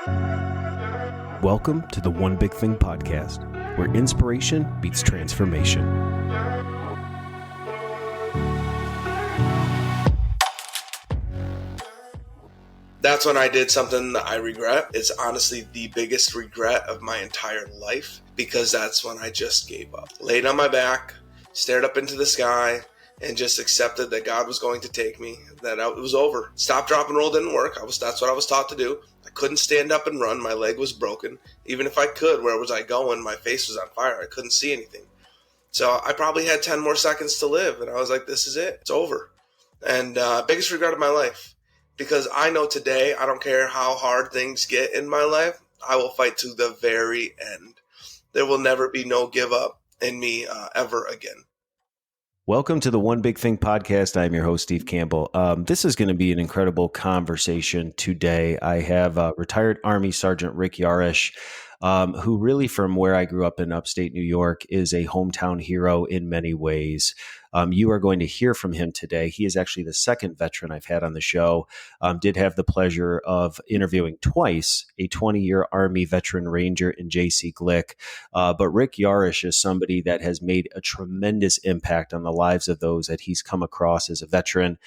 Welcome to the One Big Thing podcast, where inspiration meets transformation. That's when I did something that I regret. It's honestly the biggest regret of my entire life, because that's when I just gave up. Laid on my back, stared up into the sky, and just accepted that God was going to take me, that it was over. Stop, drop, and roll didn't work. That's what I was taught to do. I couldn't stand up and run. My leg was broken. Even if I could, where was I going? My face was on fire. I couldn't see anything. So I probably had 10 more seconds to live, and I was like, this is it. It's over. And biggest regret of my life. Because I know today, I don't care how hard things get in my life, I will fight to the very end. There will never be no give up in me ever again. Welcome to the One Big Thing podcast. I'm your host, Steve Campbell. This is going to be an incredible conversation today. I have retired Army Sergeant Rick Yarosh, who really, from where I grew up in upstate New York, is a hometown hero in many ways. You are going to hear from him today. He is actually the second veteran I've had on the show. Did have the pleasure of interviewing twice a 20-year Army veteran ranger in J.C. Glick. But Rick Yarosh is somebody that has made a tremendous impact on the lives of those that he's come across as a veteran.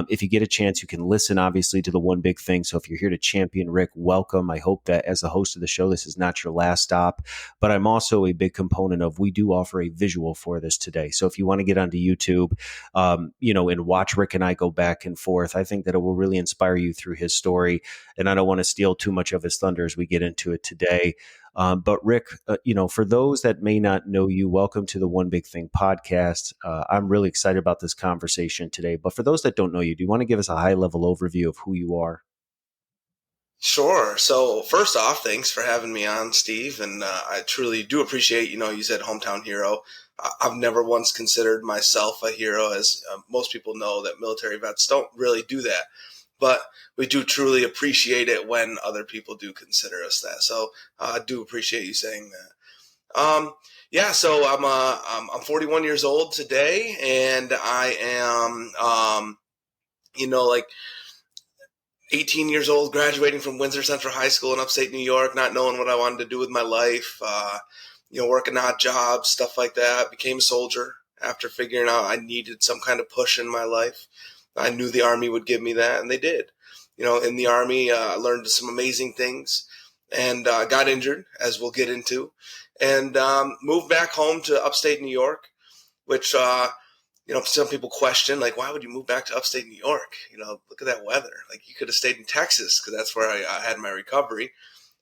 If you get a chance, you can listen, obviously, to the One Big Thing. So if you're here to champion Rick, welcome. I hope that as the host of the show, this is not your last stop. But I'm also a big component of, we do offer a visual for this today. So if you want to get onto YouTube, and watch Rick and I go back and forth, I think that it will really inspire you through his story. And I don't want to steal too much of his thunder as we get into it today. But Rick, for those that may not know you, welcome to the One Big Thing podcast. I'm really excited about this conversation today. But for those that don't know you, do you want to give us a high-level overview of who you are? Sure. So first off, thanks for having me on, Steve. And I truly do appreciate, you said hometown hero. I've never once considered myself a hero, as most people know that military vets don't really do that. But we do truly appreciate it when other people do consider us that. So I do appreciate you saying that. So I'm 41 years old today, and I am, 18 years old, graduating from Windsor Central High School in upstate New York, not knowing what I wanted to do with my life, working odd jobs, stuff like that. Became a soldier after figuring out I needed some kind of push in my life. I knew the Army would give me that, and they did. In the Army, I learned some amazing things, and got injured, as we'll get into, and moved back home to upstate New York, which some people question, like, why would you move back to upstate New York? Look at that weather. Like, you could have stayed in Texas, because that's where I had my recovery.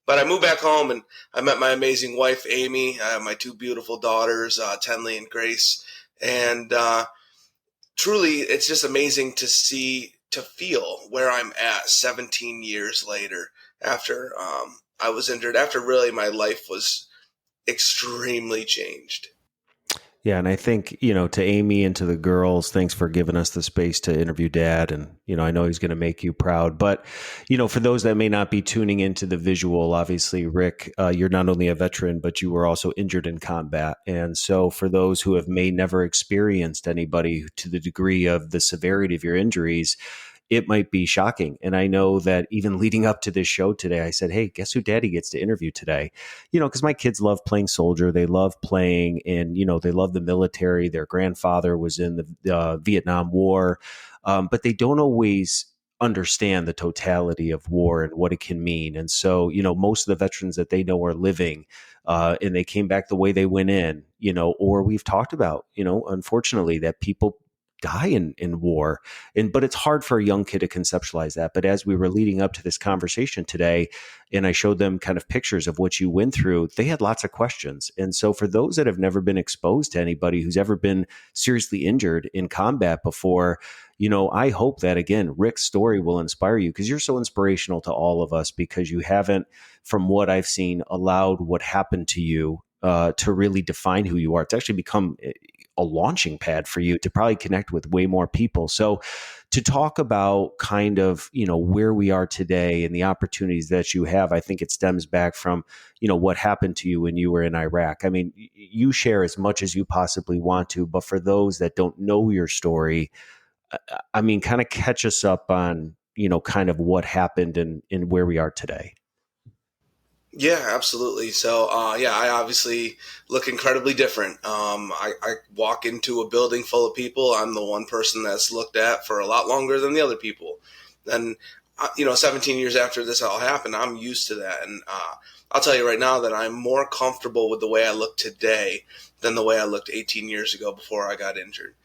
But I moved back home, and I met my amazing wife, Amy. I have my two beautiful daughters, Tenley and Grace. And truly, it's just amazing to feel where I'm at 17 years later, after I was injured, after really my life was extremely changed. Yeah. And I think, to Amy and to the girls, thanks for giving us the space to interview Dad. And, I know he's going to make you proud. But, for those that may not be tuning into the visual, obviously, Rick, you're not only a veteran, but you were also injured in combat. And so for those who may never experienced anybody to the degree of the severity of your injuries, it might be shocking. And I know that even leading up to this show today, I said, hey, guess who Daddy gets to interview today? Because my kids love playing soldier. They love playing, and, they love the military. Their grandfather was in the Vietnam War, but they don't always understand the totality of war and what it can mean. And so, most of the veterans that they know are living, and they came back the way they went in, or we've talked about, unfortunately, that people die in war. But it's hard for a young kid to conceptualize that. But as we were leading up to this conversation today, and I showed them kind of pictures of what you went through, they had lots of questions. And so for those that have never been exposed to anybody who's ever been seriously injured in combat before, I hope that, again, Rick's story will inspire you, because you're so inspirational to all of us, because you haven't, from what I've seen, allowed what happened to you to really define who you are. It's actually become a launching pad for you to probably connect with way more people. So to talk about kind of, where we are today and the opportunities that you have, I think it stems back from, what happened to you when you were in Iraq. I mean, you share as much as you possibly want to, but for those that don't know your story, I mean, kind of catch us up on, kind of what happened and where we are today. Yeah, absolutely. So, yeah, I obviously look incredibly different. I walk into a building full of people. I'm the one person that's looked at for a lot longer than the other people. And, 17 years after this all happened, I'm used to that. And I'll tell you right now that I'm more comfortable with the way I look today than the way I looked 18 years ago before I got injured.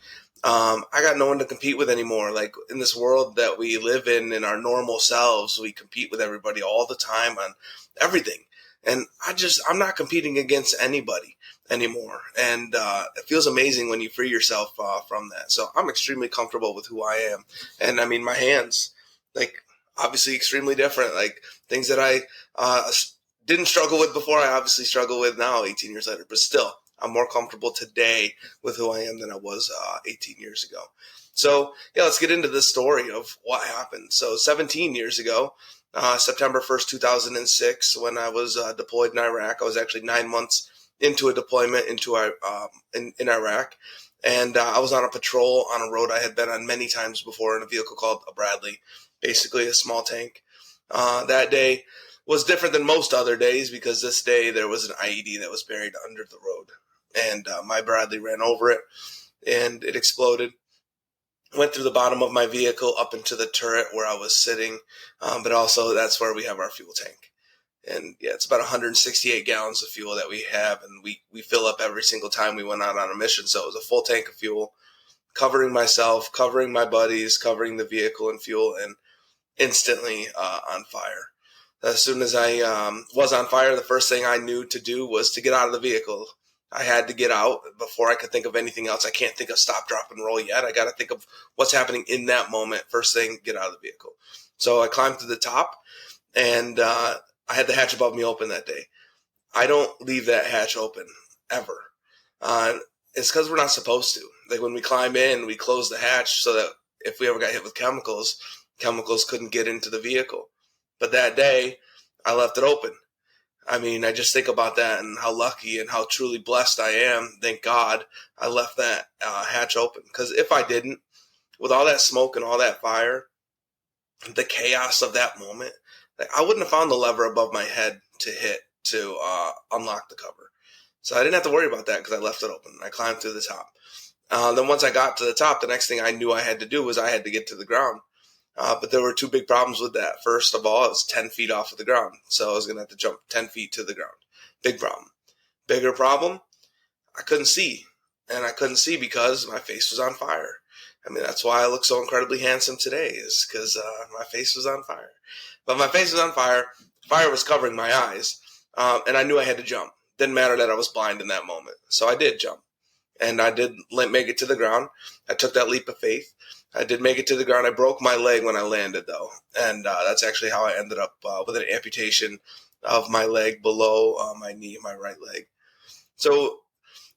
I got no one to compete with anymore. Like in this world that we live in our normal selves, we compete with everybody all the time on everything. And I'm not competing against anybody anymore. And it feels amazing when you free yourself from that. So I'm extremely comfortable with who I am. And I mean, my hands, like, obviously extremely different. Like things that I didn't struggle with before, I obviously struggle with now, 18 years later. But still, I'm more comfortable today with who I am than I was 18 years ago. So, yeah, let's get into the story of what happened. So, 17 years ago, September 1st, 2006, when I was deployed in Iraq, I was actually 9 months into a deployment in Iraq. And I was on a patrol on a road I had been on many times before in a vehicle called a Bradley, basically a small tank. That day was different than most other days because this day there was an IED that was buried under the road. And my Bradley ran over it and it exploded. Went through the bottom of my vehicle up into the turret where I was sitting, but also that's where we have our fuel tank. And yeah, it's about 168 gallons of fuel that we have, and we fill up every single time we went out on a mission. So it was a full tank of fuel, covering myself, covering my buddies, covering the vehicle in fuel, and instantly on fire. As soon as I was on fire, the first thing I knew to do was to get out of the vehicle. I had to get out before I could think of anything else. I can't think of stop, drop, and roll yet. I got to think of what's happening in that moment. First thing, get out of the vehicle. So I climbed to the top, and I had the hatch above me open that day. I don't leave that hatch open ever. It's because we're not supposed to. Like when we climb in, we close the hatch so that if we ever got hit with chemicals, chemicals couldn't get into the vehicle. But that day, I left it open. I mean, I just think about that and how lucky and how truly blessed I am. Thank God I left that hatch open. Because if I didn't, with all that smoke and all that fire, the chaos of that moment, like, I wouldn't have found the lever above my head to hit to unlock the cover. So I didn't have to worry about that because I left it open. I climbed to the top. Then once I got to the top, the next thing I knew I had to do was I had to get to the ground. But there were two big problems with that. First of all, it was 10 feet off of the ground. So I was going to have to jump 10 feet to the ground. Big problem. Bigger problem, I couldn't see. And I couldn't see because my face was on fire. I mean, that's why I look so incredibly handsome today, is because my face was on fire. But my face was on fire. Fire was covering my eyes. And I knew I had to jump. Didn't matter that I was blind in that moment. So I did jump. And I did make it to the ground. I took that leap of faith. I did make it to the ground. I broke my leg when I landed, though. And that's actually how I ended up with an amputation of my leg below my knee, my right leg. So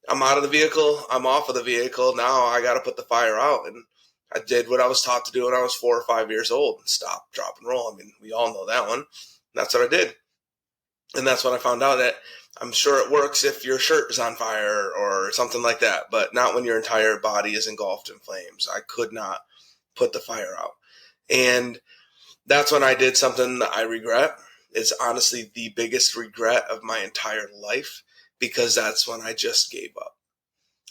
I'm out of the vehicle. I'm off of the vehicle. Now I got to put the fire out. And I did what I was taught to do when I was 4 or 5 years old. Stop, drop, and roll. I mean, we all know that one. That's what I did. And that's when I found out that I'm sure it works if your shirt is on fire or something like that, but not when your entire body is engulfed in flames. I could not put the fire out. And that's when I did something that I regret. It's honestly the biggest regret of my entire life because that's when I just gave up.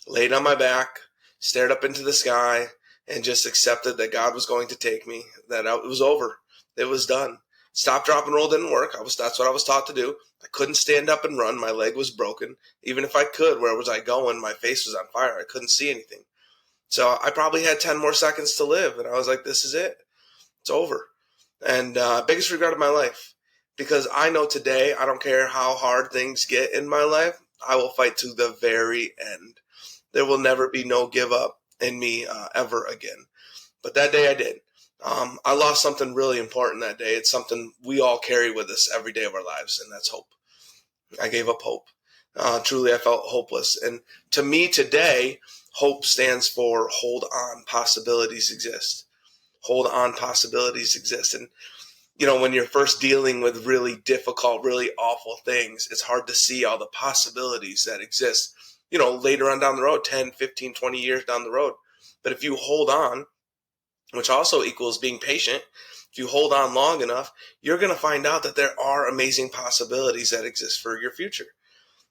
Laid on my back, stared up into the sky, and just accepted that God was going to take me, that it was over. It was done. Stop, drop, and roll didn't work. That's what I was taught to do. I couldn't stand up and run. My leg was broken. Even if I could, where was I going? My face was on fire. I couldn't see anything. So I probably had 10 more seconds to live. And I was like, this is it. It's over. And biggest regret of my life. Because I know today, I don't care how hard things get in my life, I will fight to the very end. There will never be no give up in me ever again. But that day I did. I lost something really important that day. It's something we all carry with us every day of our lives, and that's hope. I gave up hope. Truly, I felt hopeless. And to me today, hope stands for hold on, possibilities exist. Hold on, possibilities exist. And, when you're first dealing with really difficult, really awful things, it's hard to see all the possibilities that exist, later on down the road, 10, 15, 20 years down the road. But if you hold on, which also equals being patient. If you hold on long enough, you're going to find out that there are amazing possibilities that exist for your future.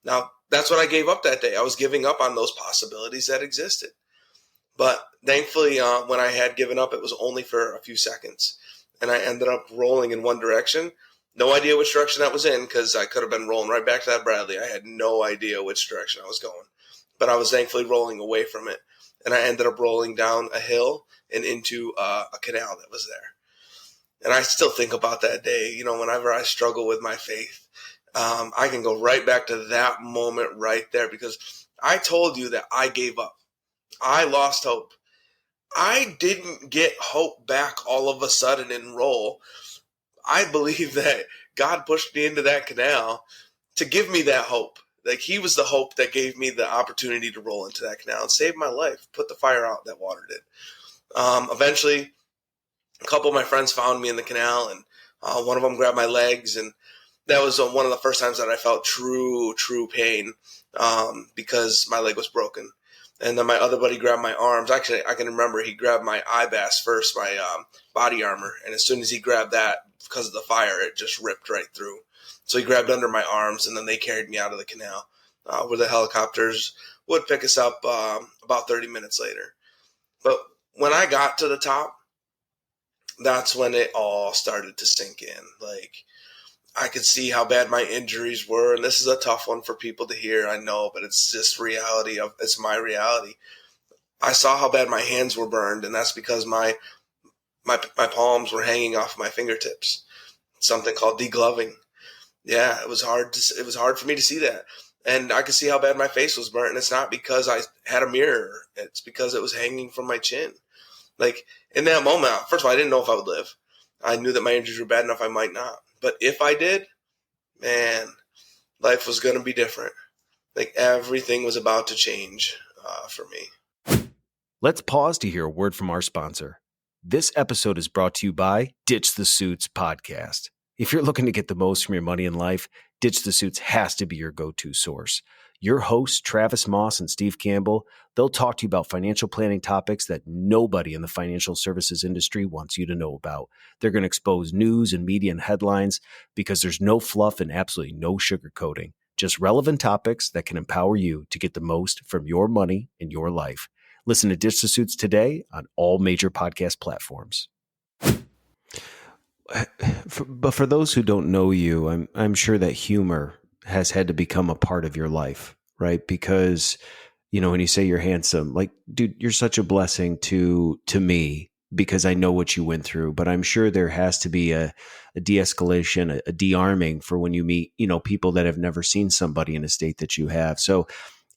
Now, that's what I gave up that day. I was giving up on those possibilities that existed. But thankfully, when I had given up, it was only for a few seconds. And I ended up rolling in one direction. No idea which direction that was in, because I could have been rolling right back to that Bradley. I had no idea which direction I was going. But I was thankfully rolling away from it. And I ended up rolling down a hill and into a canal that was there. And I still think about that day, whenever I struggle with my faith. I can go right back to that moment right there, because I told you that I gave up. I lost hope. I didn't get hope back all of a sudden and roll. I believe that God pushed me into that canal to give me that hope. Like, he was the hope that gave me the opportunity to roll into that canal and save my life, put the fire out that water did. Eventually, a couple of my friends found me in the canal, and one of them grabbed my legs, and that was one of the first times that I felt true pain, because my leg was broken. And then my other buddy grabbed my arms. Actually, I can remember he grabbed my eye bass first, my body armor. And as soon as he grabbed that, because of the fire, it just ripped right through. So he grabbed under my arms, and then they carried me out of the canal, where the helicopters would pick us up about 30 minutes later. But when I got to the top, that's when it all started to sink in. Like, I could see how bad my injuries were, and this is a tough one for people to hear, I know, but it's just reality. It's my reality. I saw how bad my hands were burned, and that's because my palms were hanging off my fingertips. Something called degloving. Yeah, it was hard for me to see that, and I could see how bad my face was burnt. And it's not because I had a mirror; it's because it was hanging from my chin. Like, in that moment, first of all, I didn't know if I would live. I knew that my injuries were bad enough I might not. But if I did, man, life was going to be different. Like, everything was about to change for me. Let's pause to hear a word from our sponsor. This episode is brought to you by Ditch the Suits podcast. If you're looking to get the most from your money in life, Ditch the Suits has to be your go-to source. Your hosts, Travis Moss and Steve Campbell, they'll talk to you about financial planning topics that nobody in the financial services industry wants you to know about. They're going to expose news and media and headlines, because there's no fluff and absolutely no sugarcoating. Just relevant topics that can empower you to get the most from your money in your life. Listen to Ditch the Suits today on all major podcast platforms. But for those who don't know you, I'm sure that humor has had to become a part of your life, right? Because, when you say you're handsome, like, dude, you're such a blessing to me, because I know what you went through. But I'm sure there has to be a de-escalation, a de-arming for when you meet, people that have never seen somebody in a state that you have. So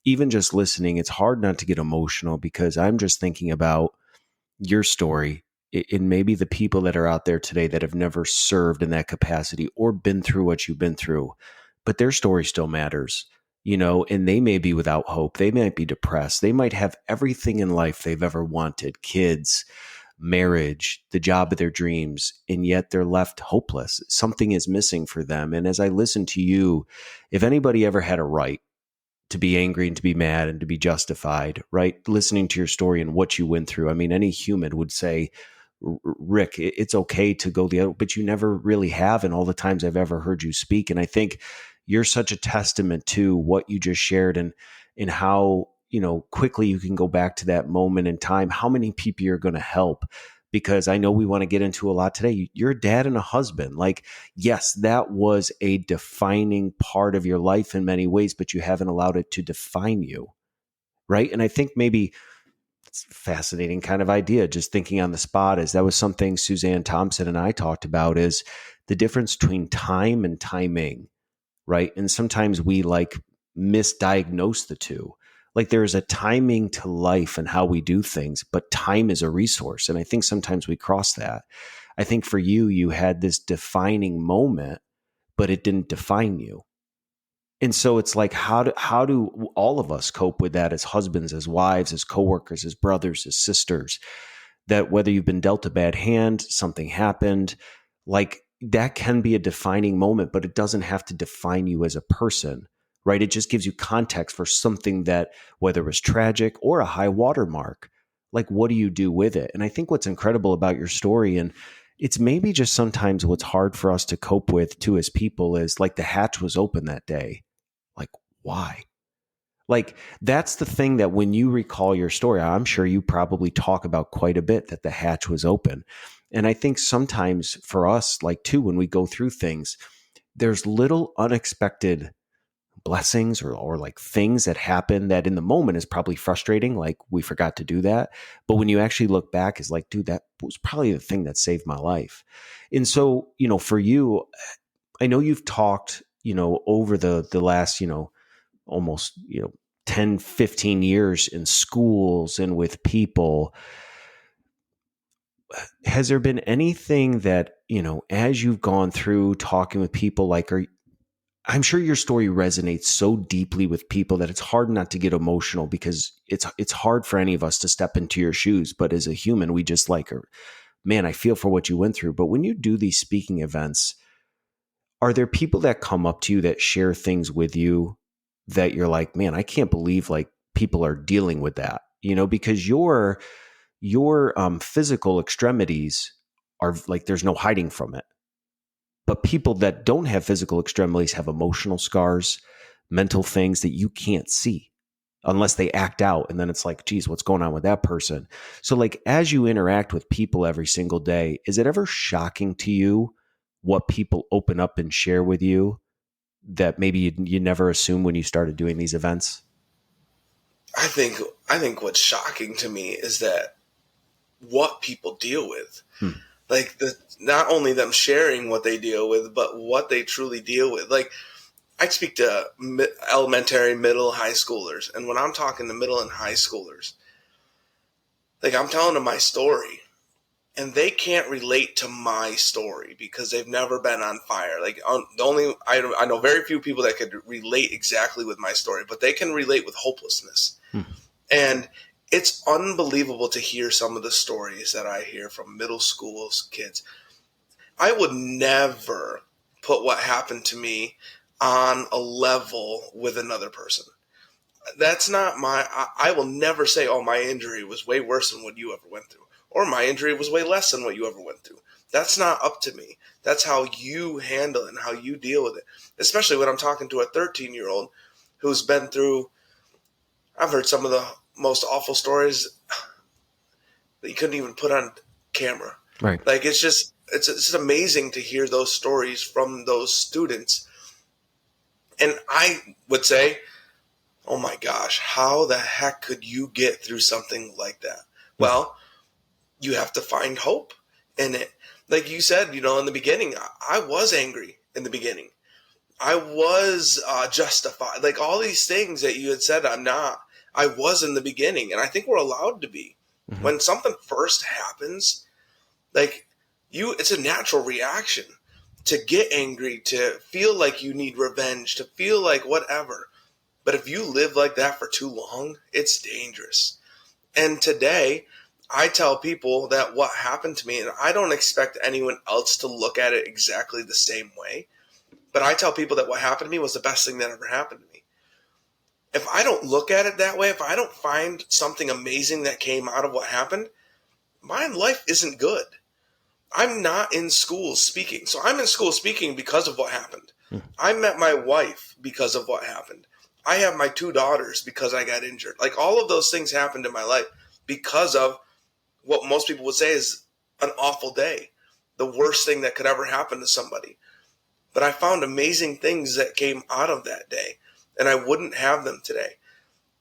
even just listening, it's hard not to get emotional, because I'm just thinking about your story and maybe the people that are out there today that have never served in that capacity or been through what you've been through, but their story still matters, and they may be without hope. They might be depressed. They might have everything in life they've ever wanted, kids, marriage, the job of their dreams, and yet they're left hopeless. Something is missing for them. And as I listen to you, if anybody ever had a right to be angry and to be mad and to be justified, right? Listening to your story and what you went through. I mean, any human would say, Rick, it's okay to go the other, but you never really have in all the times I've ever heard you speak. And I think you're such a testament to what you just shared, and how, quickly you can go back to that moment in time, how many people you're going to help. Because I know we want to get into a lot today. You're a dad and a husband. Like, yes, that was a defining part of your life in many ways, but you haven't allowed it to define you, right? And I think maybe it's a fascinating kind of idea, just thinking on the spot, is that was something Suzanne Thompson and I talked about, is the difference between time and timing, right? And sometimes we misdiagnose the two. Like, there's a timing to life and how we do things, but time is a resource. And I think sometimes we cross that. I think for you, you had this defining moment, but it didn't define you. And so it's like, how do all of us cope with that as husbands, as wives, as coworkers, as brothers, as sisters, that whether you've been dealt a bad hand, something happened, like, that can be a defining moment, but it doesn't have to define you as a person, right? It just gives you context for something that, whether it was tragic or a high watermark, like, what do you do with it? And I think what's incredible about your story, and it's maybe just sometimes what's hard for us to cope with too as people is like the hatch was open that day. Like, why? Like, that's the thing that when you recall your story, I'm sure you probably talk about quite a bit that the hatch was open. And I think sometimes for us, like, too, when we go through things, there's little unexpected blessings or like things that happen that in the moment is probably frustrating. Like, we forgot to do that. But when you actually look back, is like, dude, that was probably the thing that saved my life. And so, for you, I know you've talked, over the last, almost 10, 15 years in schools and with people. Has there been anything that, as you've gone through talking with people, like, I'm sure your story resonates so deeply with people that it's hard not to get emotional, because it's hard for any of us to step into your shoes, but as a human, we just like, man, I feel for what you went through. But when you do these speaking events, are there people that come up to you that share things with you that you're like, man, I can't believe like people are dealing with that, because your physical extremities are like, there's no hiding from it. But people that don't have physical extremities have emotional scars, mental things that you can't see unless they act out. And then it's like, geez, what's going on with that person? So like, as you interact with people every single day, is it ever shocking to you what people open up and share with you that maybe you never assumed when you started doing these events? I think what's shocking to me is that what people deal with. Hmm. Like, not only them sharing what they deal with, but what they truly deal with. Like, I speak to elementary, middle, high schoolers, and when I'm talking to middle and high schoolers, like, I'm telling them my story, and they can't relate to my story because they've never been on fire. Like, I know very few people that could relate exactly with my story, but they can relate with hopelessness. Hmm. And it's unbelievable to hear some of the stories that I hear from middle school kids. I would never put what happened to me on a level with another person. That's not I will never say, oh, my injury was way worse than what you ever went through, or my injury was way less than what you ever went through. That's not up to me. That's how you handle it and how you deal with it. Especially when I'm talking to a 13-year-old who's been through, I've heard some of the most awful stories that you couldn't even put on camera. Right. Like, it's amazing to hear those stories from those students. And I would say, oh my gosh, how the heck could you get through something like that? Well, you have to find hope in it. Like you said, in the beginning, I was angry in the beginning. I was justified. Like, all these things that you had said, I'm not. I was in the beginning, and I think we're allowed to be. Mm-hmm. When something first happens, like, it's a natural reaction to get angry, to feel like you need revenge, to feel like whatever. But if you live like that for too long, it's dangerous. And today, I tell people that what happened to me, and I don't expect anyone else to look at it exactly the same way, but I tell people that what happened to me was the best thing that ever happened to me. If I don't look at it that way, if I don't find something amazing that came out of what happened, my life isn't good. I'm not in school speaking. So I'm in school speaking because of what happened. I met my wife because of what happened. I have my 2 daughters because I got injured. Like, all of those things happened in my life because of what most people would say is an awful day, the worst thing that could ever happen to somebody. But I found amazing things that came out of that day, and I wouldn't have them today.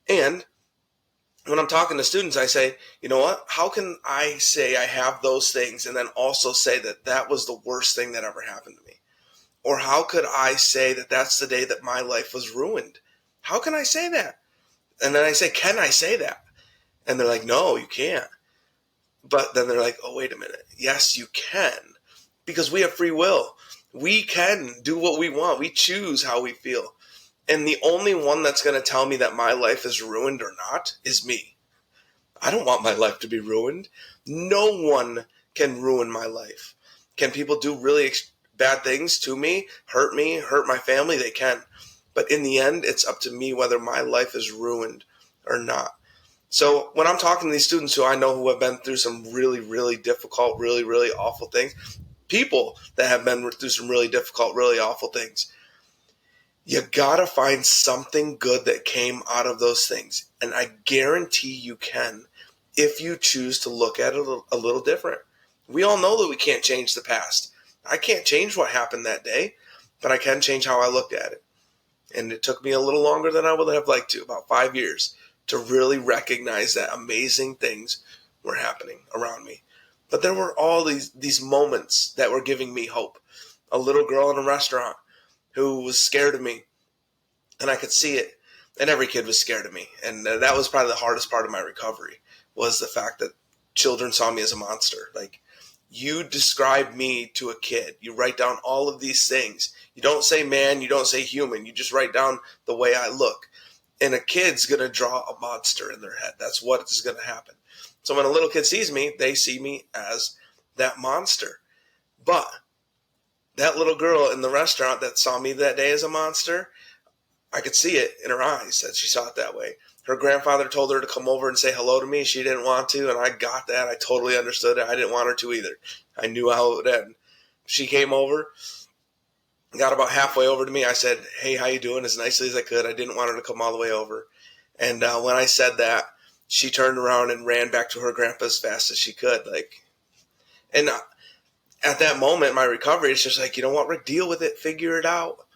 And when I'm talking to students, I say, you know what? How can I say I have those things and then also say that that was the worst thing that ever happened to me? Or how could I say that that's the day that my life was ruined? How can I say that? And then I say, can I say that? And they're like, no, you can't. But then they're like, oh, wait a minute. Yes, you can. Because we have free will. We can do what we want. We choose how we feel. And the only one that's going to tell me that my life is ruined or not is me. I don't want my life to be ruined. No one can ruin my life. Can people do really bad things to me, hurt my family? They can. But in the end, it's up to me whether my life is ruined or not. So when I'm talking to these students who I know who have been through some really, really difficult, really, really awful things, people that have been through some really difficult, really awful things, you gotta find something good that came out of those things. And I guarantee you can if you choose to look at it a little different. We all know that we can't change the past. I can't change what happened that day, but I can change how I looked at it. And it took me a little longer than I would have liked to, about 5 years, to really recognize that amazing things were happening around me. But there were all these moments that were giving me hope. A little girl in a restaurant who was scared of me, and I could see it. And every kid was scared of me, and that was probably the hardest part of my recovery, was the fact that children saw me as a monster. Like, you describe me to a kid, you write down all of these things. You don't say man, you don't say human, you just write down the way I look. And a kid's going to draw a monster in their head. That's what is going to happen. So when a little kid sees me, they see me as that monster. But that little girl in the restaurant that saw me that day as a monster, I could see it in her eyes that she saw it that way. Her grandfather told her to come over and say hello to me. She didn't want to, and I got that. I totally understood it. I didn't want her to either. I knew how it would end. She came over, got about halfway over to me. I said, "Hey, how you doing?" as nicely as I could. I didn't want her to come all the way over. And when I said that, she turned around and ran back to her grandpa as fast as she could. And at that moment, my recovery is just like, you know what, Rick, deal with it, figure it out.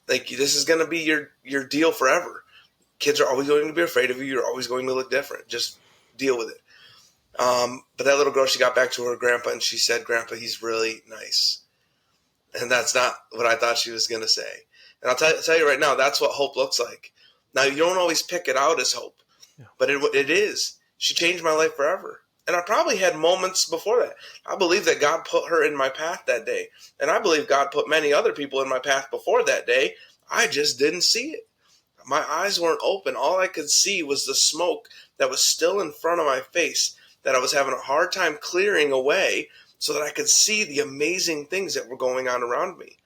Like, this is going to be your deal forever. Kids are always going to be afraid of you. You're always going to look different. Just deal with it. But that little girl, she got back to her grandpa and she said, "Grandpa, he's really nice." And that's not what I thought she was going to say. And I'll tell you right now, that's what hope looks like. Now, you don't always pick it out as hope, but it is. She changed my life forever. And I probably had moments before that. I believe that God put her in my path that day. And I believe God put many other people in my path before that day. I just didn't see it. My eyes weren't open. All I could see was the smoke that was still in front of my face that I was having a hard time clearing away so that I could see the amazing things that were going on around me.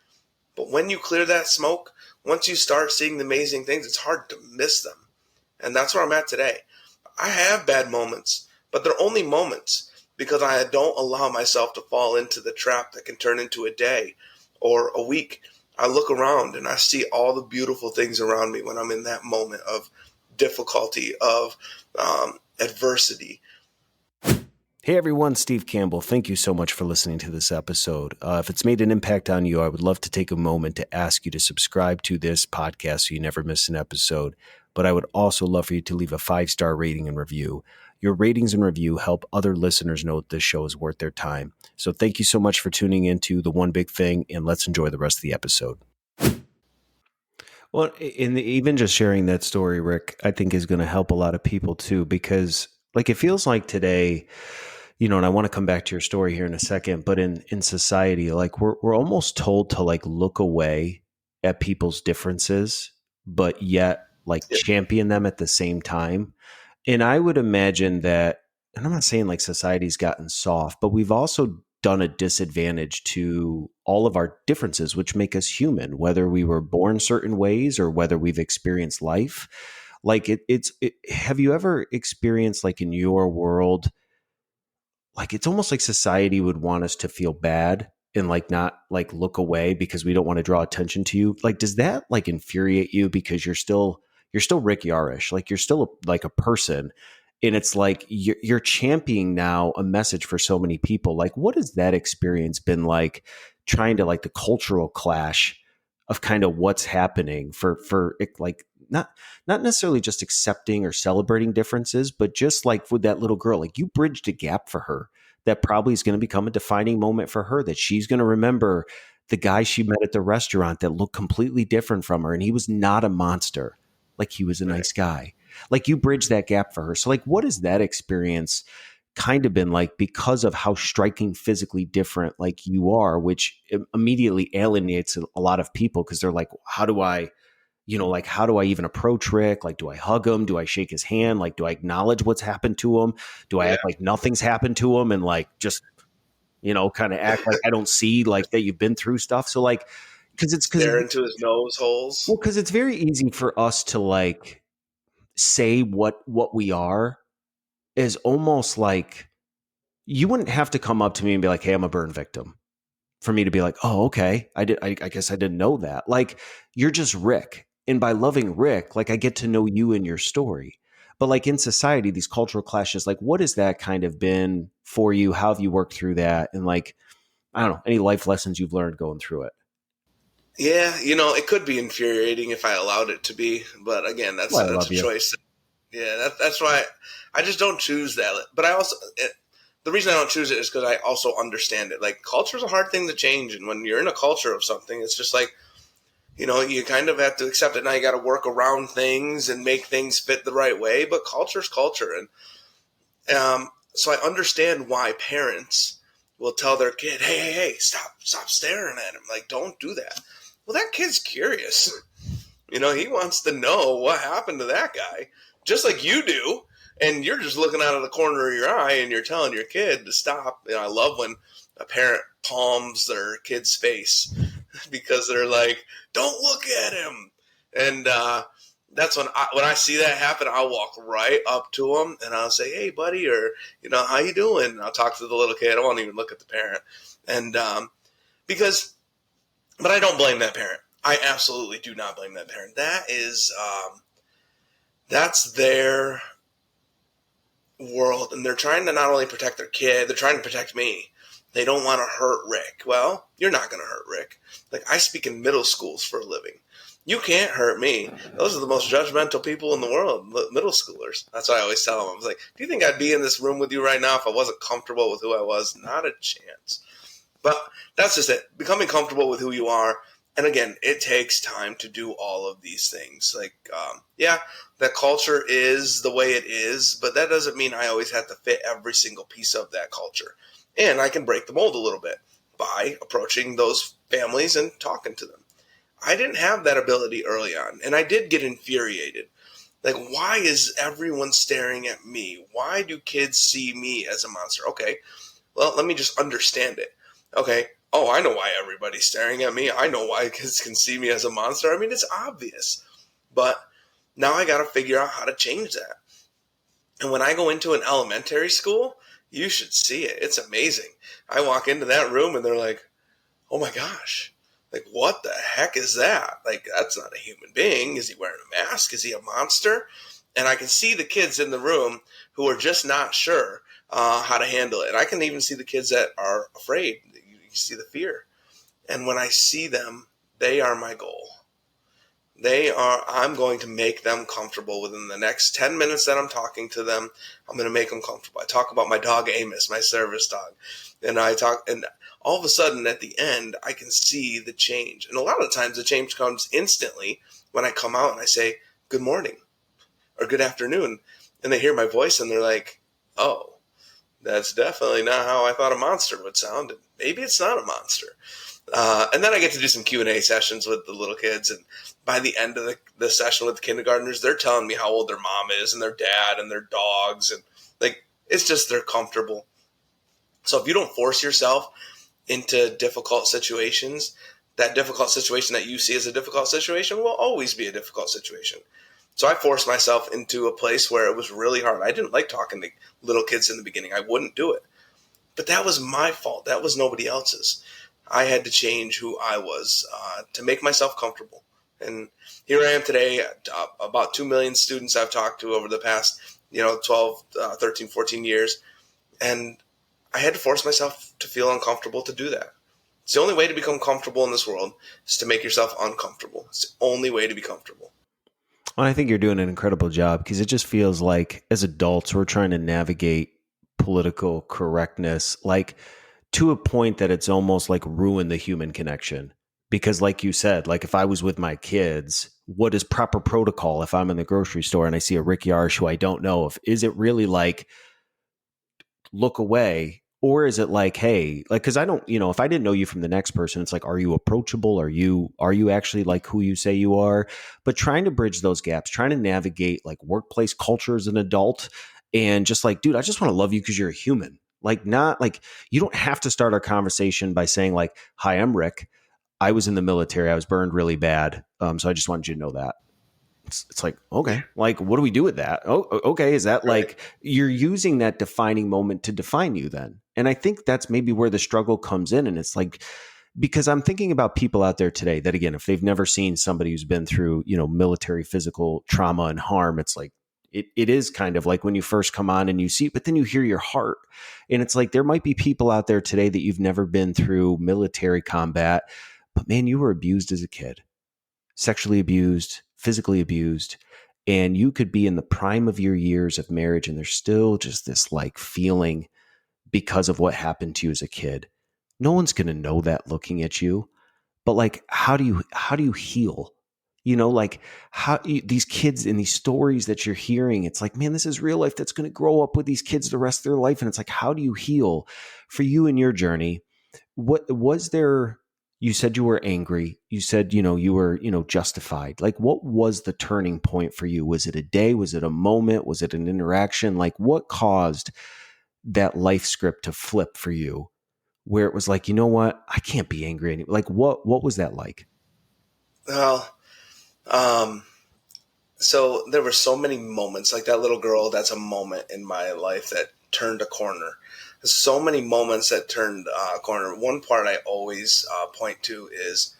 But when you clear that smoke, once you start seeing the amazing things, it's hard to miss them. And that's where I'm at today. I have bad moments, but they're only moments because I don't allow myself to fall into the trap that can turn into a day or a week. I look around and I see all the beautiful things around me when I'm in that moment of difficulty, of adversity. Hey everyone, Steve Campbell. Thank you so much for listening to this episode. If it's made an impact on you, I would love to take a moment to ask you to subscribe to this podcast so you never miss an episode. But I would also love for you to leave a 5-star rating and review. Your ratings and review help other listeners know that this show is worth their time. So thank you so much for tuning into The One Big Thing, and let's enjoy the rest of the episode. Well, even just sharing that story, Rick, I think is going to help a lot of people too, because like it feels like today, and I want to come back to your story here in a second, but in society, like we're almost told to like look away at people's differences, but yet like Yeah. champion them at the same time. And I would imagine that, and I'm not saying like society's gotten soft, but we've also done a disadvantage to all of our differences, which make us human, whether we were born certain ways or whether we've experienced life. Like have you ever experienced like in your world, like it's almost like society would want us to feel bad and like not like look away because we don't want to draw attention to you? Like does that like infuriate you because you're still Rick Yarosh, like you're still like a person, and it's like you're championing now a message for so many people? Like what has that experience been like, trying to like the cultural clash of kind of what's happening for like not necessarily just accepting or celebrating differences, but just like with that little girl, like you bridged a gap for her that probably is going to become a defining moment for her, that she's going to remember the guy she met at the restaurant that looked completely different from her. And he was not a monster. Like he was a Right. nice guy. Like you bridged that gap for her. So like, what has that experience kind of been like because of how striking physically different like you are, which immediately alienates a lot of people because they're like, how do I even approach Rick? Like, do I hug him? Do I shake his hand? Like, do I acknowledge what's happened to him? Do I Yeah. act like nothing's happened to him and like just, kind of act like I don't see like that you've been through stuff? So like, Stare into his nose holes. because it's very easy for us to like say what we are is almost like you wouldn't have to come up to me and be like, hey, I'm a burn victim for me to be like, oh, okay. I guess I didn't know that. Like, you're just Rick. And by loving Rick, like, I get to know you and your story. But like in society, these cultural clashes, like, what has that kind of been for you? How have you worked through that? And like, I don't know, any life lessons you've learned going through it? Yeah, it could be infuriating if I allowed it to be, but again, Well, I that's love a you. choice. Yeah, that's why I just don't choose that. But I also the reason I don't choose it is because I also understand it. Like, culture is a hard thing to change, and when you're in a culture of something, it's just like, you kind of have to accept it. Now you got to work around things and make things fit the right way. But culture's culture, and so I understand why parents will tell their kid, "Hey, hey, hey, stop staring at him. Like, don't do that." Well, that kid's curious. He wants to know what happened to that guy, just like you do. And you're just looking out of the corner of your eye and you're telling your kid to stop. I love when a parent palms their kid's face because they're like, "Don't look at him." And that's when I see that happen, I'll walk right up to him and I'll say, "Hey, buddy," or "How you doing?" And I'll talk to the little kid. I won't even look at the parent, and because, but I don't blame that parent. I absolutely do not blame that parent. That's their world, and they're trying to not only protect their kid, they're trying to protect me. They don't want to hurt Rick. Well, you're not going to hurt Rick. Like, I speak in middle schools for a living. You can't hurt me. Those are the most judgmental people in the world, middle schoolers. That's what I always tell them. I was like, do you think I'd be in this room with you right now if I wasn't comfortable with who I was? Not a chance. But that's just it. Becoming comfortable with who you are. And again, it takes time to do all of these things. Like, yeah, that culture is the way it is, but that doesn't mean I always have to fit every single piece of that culture. And I can break the mold a little bit by approaching those families and talking to them. I didn't have that ability early on, and I did get infuriated. Like, why is everyone staring at me? Why do kids see me as a monster? Okay, well, let me just understand it. Okay, oh, I know why everybody's staring at me. I know why kids can see me as a monster. I mean, it's obvious. But now I got to figure out how to change that. And when I go into an elementary school, you should see it. It's amazing. I walk into that room and they're like, oh my gosh, like, what the heck is that? Like, that's not a human being. Is he wearing a mask? Is he a monster? And I can see the kids in the room who are just not sure how to handle it. And I can even see the kids that are afraid. You see the fear. And when I see them, they are my goal. I'm going to make them comfortable within the next 10 minutes that I'm talking to them. I'm going to make them comfortable. I talk about my dog Amos, my service dog. And all of a sudden at the end, I can see the change. And a lot of times the change comes instantly when I come out and I say, good morning or good afternoon. And they hear my voice and they're like, oh, that's definitely not how I thought a monster would sound. And maybe it's not a monster. And then I get to do some Q&A sessions with the little kids. And by the end of the session with the kindergartners, they're telling me how old their mom is and their dad and their dogs. And like, it's just, they're comfortable. So if you don't force yourself into difficult situations, that difficult situation that you see as a difficult situation will always be a difficult situation. So I forced myself into a place where it was really hard. I didn't like talking to little kids in the beginning. I wouldn't do it. But that was my fault. That was nobody else's. I had to change who I was to make myself comfortable. And here I am today, about 2 million students I've talked to over the past, 12, 13, 14 years. And I had to force myself to feel uncomfortable to do that. It's the only way to become comfortable in this world is to make yourself uncomfortable. It's the only way to be comfortable. Well, I think you're doing an incredible job because it just feels like as adults, we're trying to navigate political correctness, like to a point that it's almost like ruin the human connection. Because like you said, like if I was with my kids, what is proper protocol if I'm in the grocery store and I see a Rick Yarosh who I don't know, if is it really like look away, or is it like, hey, like, because I don't, if I didn't know you from the next person, it's like, are you approachable? Are you actually like who you say you are? But trying to bridge those gaps, trying to navigate like workplace culture as an adult, and just like, dude, I just want to love you because you're a human. Like, not like you don't have to start our conversation by saying like, hi, I'm Rick. I was in the military. I was burned really bad. So I just wanted you to know that. It's like, okay, like, what do we do with that? Oh, okay. Is that Right. like you're using that defining moment to define you then? And I think that's maybe where the struggle comes in. And it's like, because I'm thinking about people out there today that, again, if they've never seen somebody who's been through, military physical trauma and harm, it's like, it is kind of like when you first come on and you see, but then you hear your heart. And it's like, there might be people out there today that you've never been through military combat, but man, you were abused as a kid, sexually abused, physically abused, and you could be in the prime of your years of marriage and there's still just this like feeling because of what happened to you as a kid. No one's going to know that looking at you, but like how do you heal? Like these kids and these stories that you're hearing, it's like, man, this is real life that's going to grow up with these kids the rest of their life, and it's like, how do you heal for you in your journey? What was there? You said you were angry. You said, you were, justified. Like, what was the turning point for you? Was it a day? Was it a moment? Was it an interaction? Like, what caused that life script to flip for you where it was like, you know what? I can't be angry anymore. Like, what was that like? Well, um, so there were so many moments like that little girl. That's a moment in my life that turned a corner. There's so many moments that turned a corner. One part I always point to is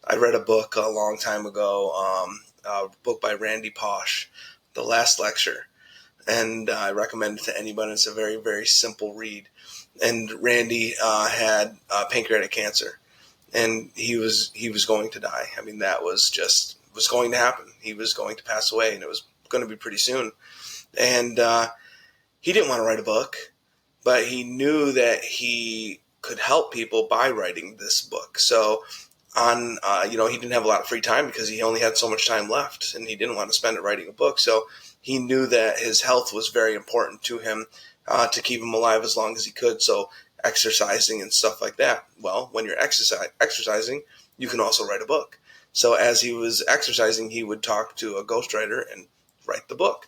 I read a book a long time ago, a book by Randy Pausch, The Last Lecture. And I recommend it to anybody. It's a very, very simple read. And Randy had pancreatic cancer, and he was going to die. I mean, that was going to happen. He was going to pass away, and it was going to be pretty soon. And he didn't want to write a book, but he knew that he could help people by writing this book. So he didn't have a lot of free time because he only had so much time left, and he didn't want to spend it writing a book. So he knew that his health was very important to him, to keep him alive as long as he could. So exercising and stuff like that. Well, when you're exercising, you can also write a book. So as he was exercising, he would talk to a ghostwriter and write the book.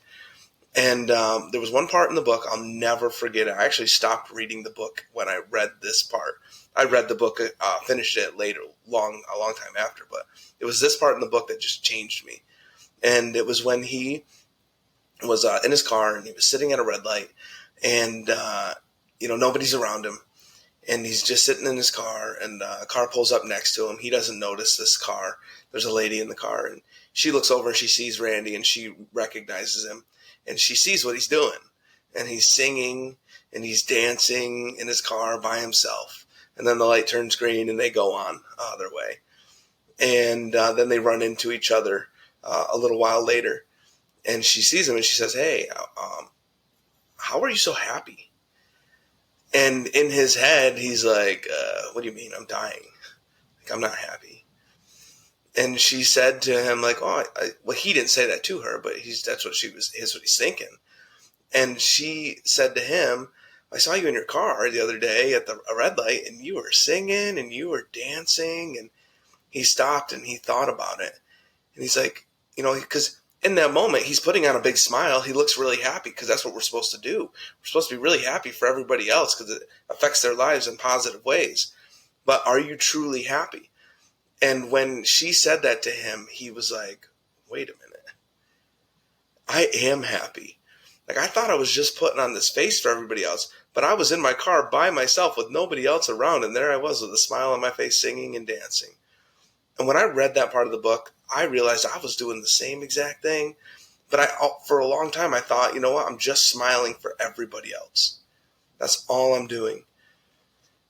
And there was one part in the book I'll never forget. I actually stopped reading the book when I read this part. I read the book, finished it later, a long time after, but it was this part in the book that just changed me. And it was when he was in his car and he was sitting at a red light, and nobody's around him, and he's just sitting in his car, and a car pulls up next to him. He doesn't notice this car. There's a lady in the car, and she looks over and she sees Randy, and she recognizes him, and she sees what he's doing, and he's singing and he's dancing in his car by himself. And then the light turns green and they go on their way. And then they run into each other a little while later, and she sees him and she says, "Hey, how are you so happy?" And in his head, he's like, "What do you mean? I'm dying. Like, I'm not happy." And she said to him, like, "Oh, well, he didn't say that to her, but that's what what he's thinking." And she said to him, "I saw you in your car the other day at a red light, and you were singing and you were dancing." And he stopped and he thought about it, and he's like, because in that moment, he's putting on a big smile. He looks really happy because that's what we're supposed to do. We're supposed to be really happy for everybody else because it affects their lives in positive ways. But are you truly happy? And when she said that to him, he was like, "Wait a minute. I am happy. Like, I thought I was just putting on this face for everybody else, but I was in my car by myself with nobody else around, and there I was with a smile on my face, singing and dancing." And when I read that part of the book, I realized I was doing the same exact thing. But for a long time, I thought, you know what? I'm just smiling for everybody else. That's all I'm doing.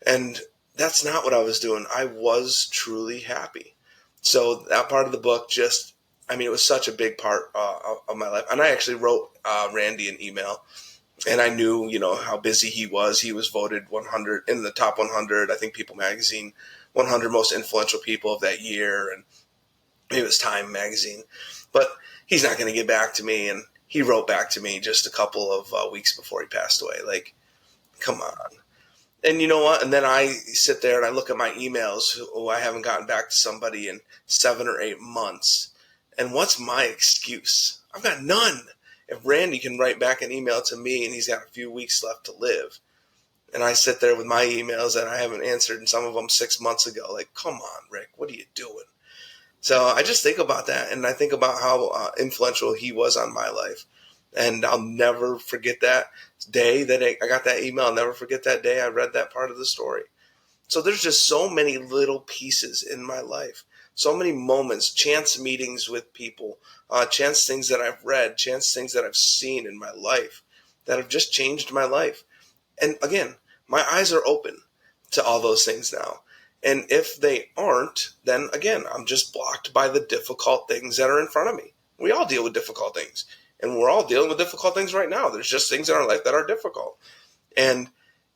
And that's not what I was doing. I was truly happy. So that part of the book it was such a big part of my life. And I actually wrote Randy an email. And I knew, how busy he was. He was voted 100 in the top 100, I think, People Magazine, 100 most influential people of that year, and it was Time Magazine. But he's not going to get back to me, and he wrote back to me just a couple of weeks before he passed away. Like, come on. And you know what? And then I sit there and I look at my emails. Oh, I haven't gotten back to somebody in 7 or 8 months. And what's my excuse? I've got none. If Randy can write back an email to me and he's got a few weeks left to live, and I sit there with my emails that I haven't answered, and some of them 6 months ago, like, come on, Rick, what are you doing? So I just think about that, and I think about how influential he was on my life. And I'll never forget that day that I got that email. I'll never forget that day I read that part of the story. So there's just so many little pieces in my life, so many moments, chance meetings with people, chance things that I've read, chance things that I've seen in my life that have just changed my life. And again, my eyes are open to all those things now. And if they aren't, then again, I'm just blocked by the difficult things that are in front of me. We all deal with difficult things. And we're all dealing with difficult things right now. There's just things in our life that are difficult. And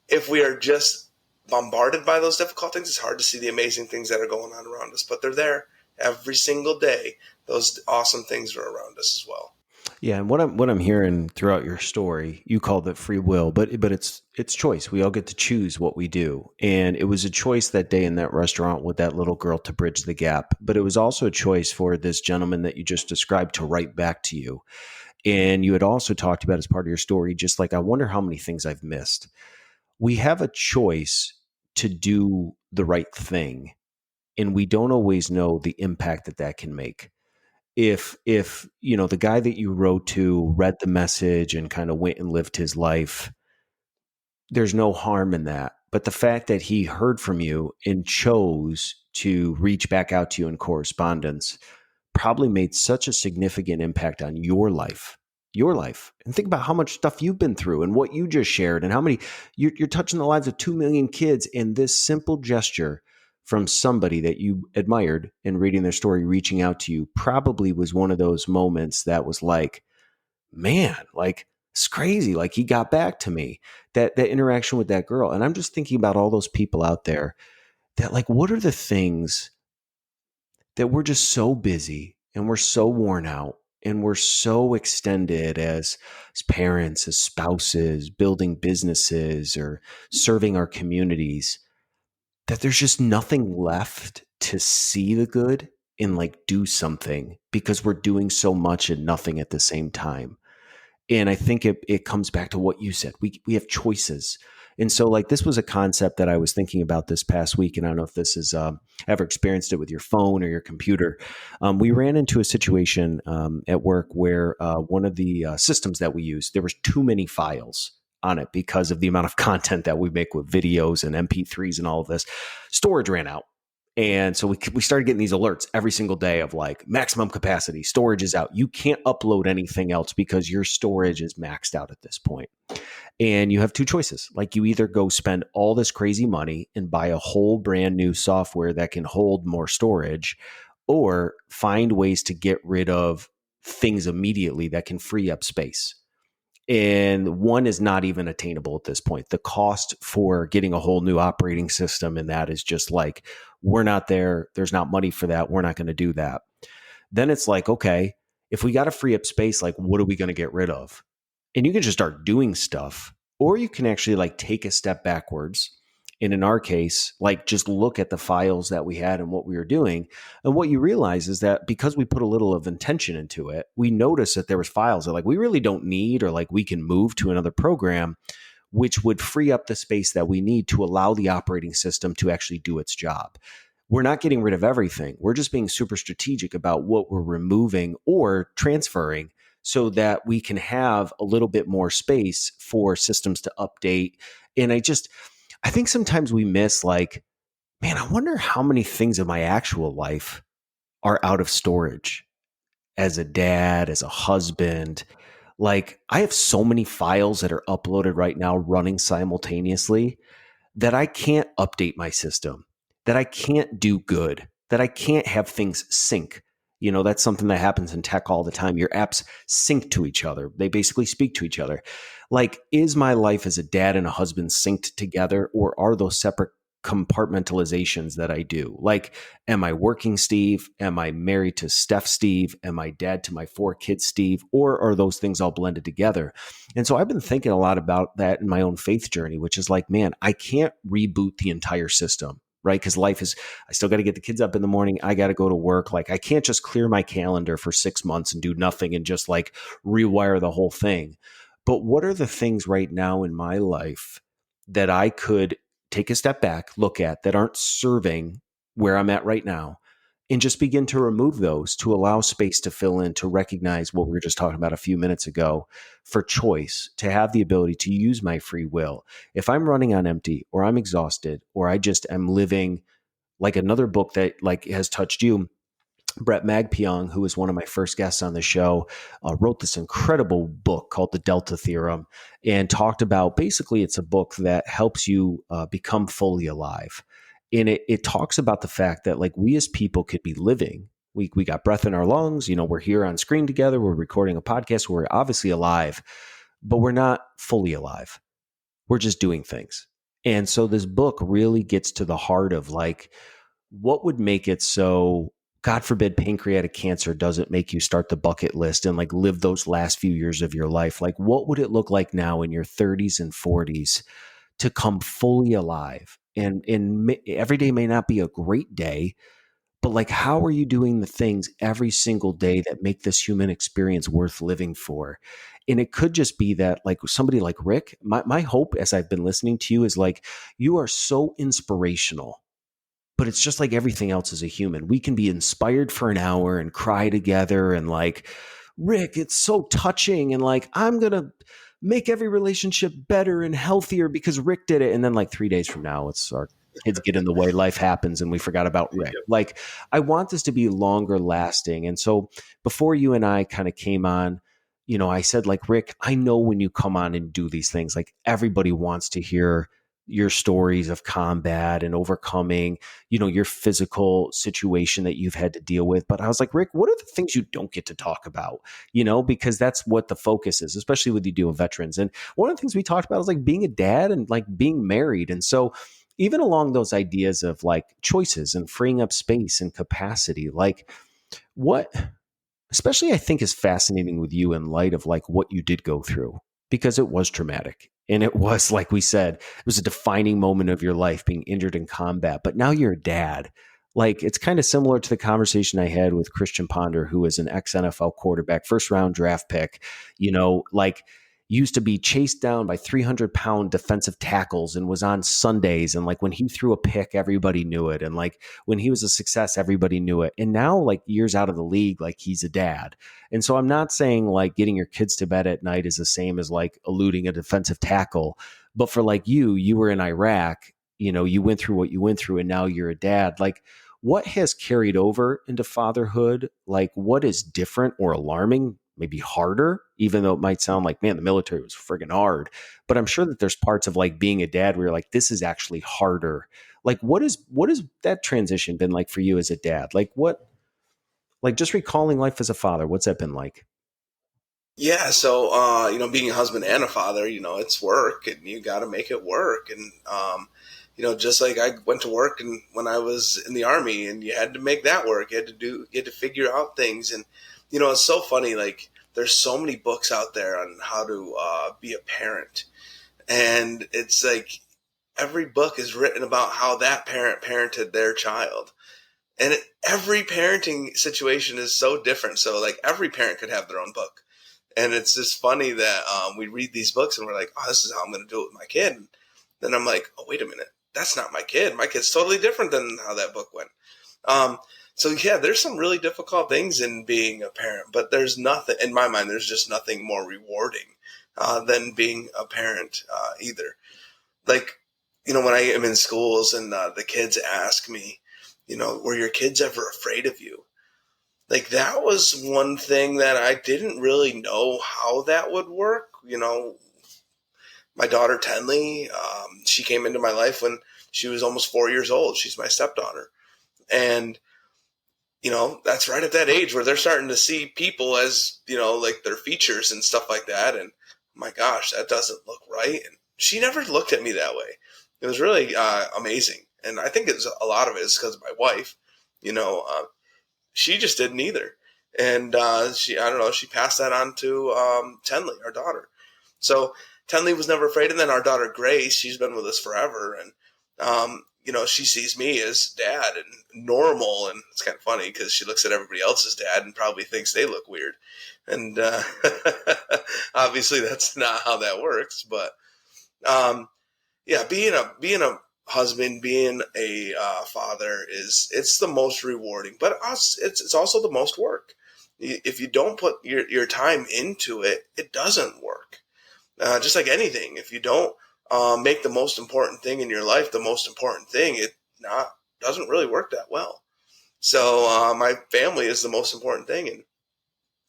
if we are just bombarded by those difficult things, it's hard to see the amazing things that are going on around us. But they're there every single day. Those awesome things are around us as well. Yeah, and what I'm hearing throughout your story, you called it free will, but it's choice. We all get to choose what we do. And it was a choice that day in that restaurant with that little girl to bridge the gap, but it was also a choice for this gentleman that you just described to write back to you. And you had also talked about as part of your story, just like, I wonder how many things I've missed. We have a choice to do the right thing, and we don't always know the impact that that can make. If the guy that you wrote to read the message and kind of went and lived his life, there's no harm in that. But the fact that he heard from you and chose to reach back out to you in correspondence probably made such a significant impact on your life. And think about how much stuff you've been through and what you just shared, and how many you're touching the lives of 2 million kids. And this simple gesture from somebody that you admired and reading their story, reaching out to you, probably was one of those moments that was like, man, like, it's crazy. Like, he got back to me. That interaction with that girl. And I'm just thinking about all those people out there that, like, what are the things that we're just so busy and we're so worn out and we're so extended as parents, as spouses, building businesses or serving our communities, that there's just nothing left to see the good and like do something, because we're doing so much and nothing at the same time. And I think it comes back to what you said. We have choices. And so, like, this was a concept that I was thinking about this past week. And I don't know if this is ever experienced it with your phone or your computer. We ran into a situation at work where one of the systems that we use, there was too many files on it because of the amount of content that we make with videos and MP3s and all of this. Storage ran out. And so we started getting these alerts every single day of like, maximum capacity, storage is out. You can't upload anything else because your storage is maxed out at this point. And you have two choices. Like, you either go spend all this crazy money and buy a whole brand new software that can hold more storage, or find ways to get rid of things immediately that can free up space. And one is not even attainable at this point. The cost for getting a whole new operating system and that is just like, we're not there. There's not money for that. We're not going to do that. Then it's like, okay, if we got to free up space, like, what are we going to get rid of? And you can just start doing stuff, or you can actually like take a step backwards. And in our case, like, just look at the files that we had and what we were doing. And what you realize is that because we put a little of intention into it, we noticed that there was files that like we really don't need, or like we can move to another program, which would free up the space that we need to allow the operating system to actually do its job. We're not getting rid of everything. We're just being super strategic about what we're removing or transferring, so that we can have a little bit more space for systems to update. And I think sometimes we miss, like, man, I wonder how many things in my actual life are out of storage as a dad, as a husband. Like, I have so many files that are uploaded right now running simultaneously that I can't update my system, that I can't do good, that I can't have things sync. That's something that happens in tech all the time. Your apps sync to each other. They basically speak to each other. Like, is my life as a dad and a husband synced together, or are those separate compartmentalizations that I do? Like, am I working Steve? Am I married to Steph Steve? Am I dad to my 4 kids Steve? Or are those things all blended together? And so I've been thinking a lot about that in my own faith journey, which is like, man, I can't reboot the entire system, right? Because life is, I still got to get the kids up in the morning. I got to go to work. Like, I can't just clear my calendar for 6 months and do nothing and just like rewire the whole thing. But what are the things right now in my life that I could take a step back, look at, that aren't serving where I'm at right now, and just begin to remove those to allow space to fill in, to recognize what we were just talking about a few minutes ago, for choice, to have the ability to use my free will. If I'm running on empty, or I'm exhausted, or I just am living, like another book that like has touched you, Brett Magpiong, who was one of my first guests on the show, wrote this incredible book called The Delta Theorem, and talked about, basically, it's a book that helps you become fully alive. And it talks about the fact that, like, we as people could be living. We got breath in our lungs. We're here on screen together. We're recording a podcast. We're obviously alive, but we're not fully alive. We're just doing things. And so this book really gets to the heart of, like, what would make it so, God forbid, pancreatic cancer doesn't make you start the bucket list and like live those last few years of your life? Like, what would it look like now in your 30s and 40s to come fully alive? And every day may not be a great day, but like, how are you doing the things every single day that make this human experience worth living for? And it could just be that, like, somebody like Rick, my hope as I've been listening to you is, like, you are so inspirational, but it's just like everything else as a human. We can be inspired for an hour and cry together and, like, Rick, it's so touching. And like, I'm going to make every relationship better and healthier because Rick did it. And then, like, 3 days from now, it's our kids get in the way, life happens, and we forgot about Rick. Yep. Like, I want this to be longer lasting. And so before you and I kind of came on, I said, like, Rick, I know when you come on and do these things, like, everybody wants to hear your stories of combat and overcoming, your physical situation that you've had to deal with. But I was like, Rick, what are the things you don't get to talk about? Because that's what the focus is, especially with you deal with veterans. And one of the things we talked about is, like, being a dad and, like, being married. And so even along those ideas of, like, choices and freeing up space and capacity, like, what especially I think is fascinating with you in light of, like, what you did go through, because it was traumatic. And it was, like we said, it was a defining moment of your life, being injured in combat. But now you're a dad. Like, it's kind of similar to the conversation I had with Christian Ponder, who is an ex NFL quarterback, first round draft pick, like, used to be chased down by 300-pound defensive tackles and was on Sundays. And like, when he threw a pick, everybody knew it. And like, when he was a success, everybody knew it. And now, like, years out of the league, like, he's a dad. And so I'm not saying, like, getting your kids to bed at night is the same as, like, eluding a defensive tackle. But for, like, you were in Iraq, you went through what you went through, and now you're a dad. Like, what has carried over into fatherhood? Like, what is different or alarming, maybe harder, even though it might sound like, man, the military was friggin' hard. But I'm sure that there's parts of, like, being a dad where you're like, this is actually harder. Like, what is that transition been like for you as a dad? Like, just recalling life as a father, what's that been like? Yeah, so being a husband and a father, it's work, and you got to make it work. And just like I went to work and when I was in the Army, and you had to make that work. You had to figure out things. And it's so funny. Like, there's so many books out there on how to be a parent, and it's like every book is written about how that parent parented their child. And every parenting situation is so different. So, like, every parent could have their own book. And it's just funny that we read these books and we're like, oh, this is how I'm going to do it with my kid. And then I'm like, oh, wait a minute. That's not my kid. My kid's totally different than how that book went. Um, so, yeah, there's some really difficult things in being a parent. But there's nothing, in my mind, there's just nothing more rewarding than being a parent either. Like, when I am in schools and the kids ask me, were your kids ever afraid of you? Like, that was one thing that I didn't really know how that would work. My daughter Tenley, she came into my life when she was almost 4 years old. She's my stepdaughter. And, that's right at that age where they're starting to see people as, like, their features and stuff like that. And my gosh, that doesn't look right. And she never looked at me that way. It was really amazing. And I think a lot of it is because of my wife. She just didn't either. And I don't know, she passed that on to Tenley, our daughter. So Tenley was never afraid. And then our daughter Grace, she's been with us forever. And, she sees me as dad and normal. And it's kind of funny because she looks at everybody else's dad and probably thinks they look weird. And obviously that's not how that works. But yeah, being a husband, being a father it's the most rewarding, but it's also the most work. If you don't put your time into it, it doesn't work. Just like anything, if you don't make the most important thing in your life the most important thing, it not doesn't really work that well. So my family is the most important thing,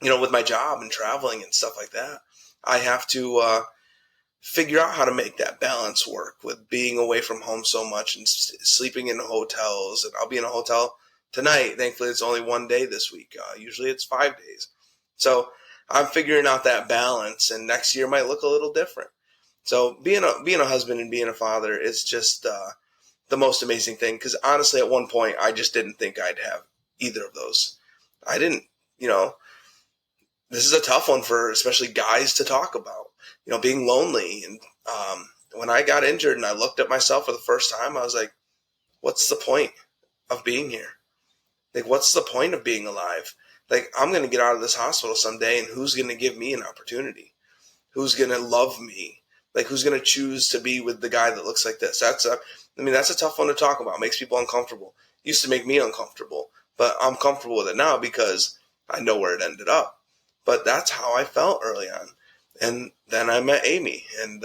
and with my job and traveling and stuff like that, I have to figure out how to make that balance work with being away from home so much and sleeping in hotels. And I'll be in a hotel tonight. Thankfully, it's only one day this week. Usually it's 5 days. So I'm figuring out that balance, and next year might look a little different. So being a husband and being a father is just the most amazing thing. Because honestly, at one point, I just didn't think I'd have either of those. I didn't, you know, this is a tough one for especially guys to talk about. Being lonely. And when I got injured and I looked at myself for the first time, I was like, what's the point of being here? Like, what's the point of being alive? Like, I'm going to get out of this hospital someday, and who's going to give me an opportunity? Who's going to love me? Like, who's going to choose to be with the guy that looks like this? That's a tough one to talk about. It makes people uncomfortable. It used to make me uncomfortable, but I'm comfortable with it now because I know where it ended up. But that's how I felt early on. And then I met Amy, and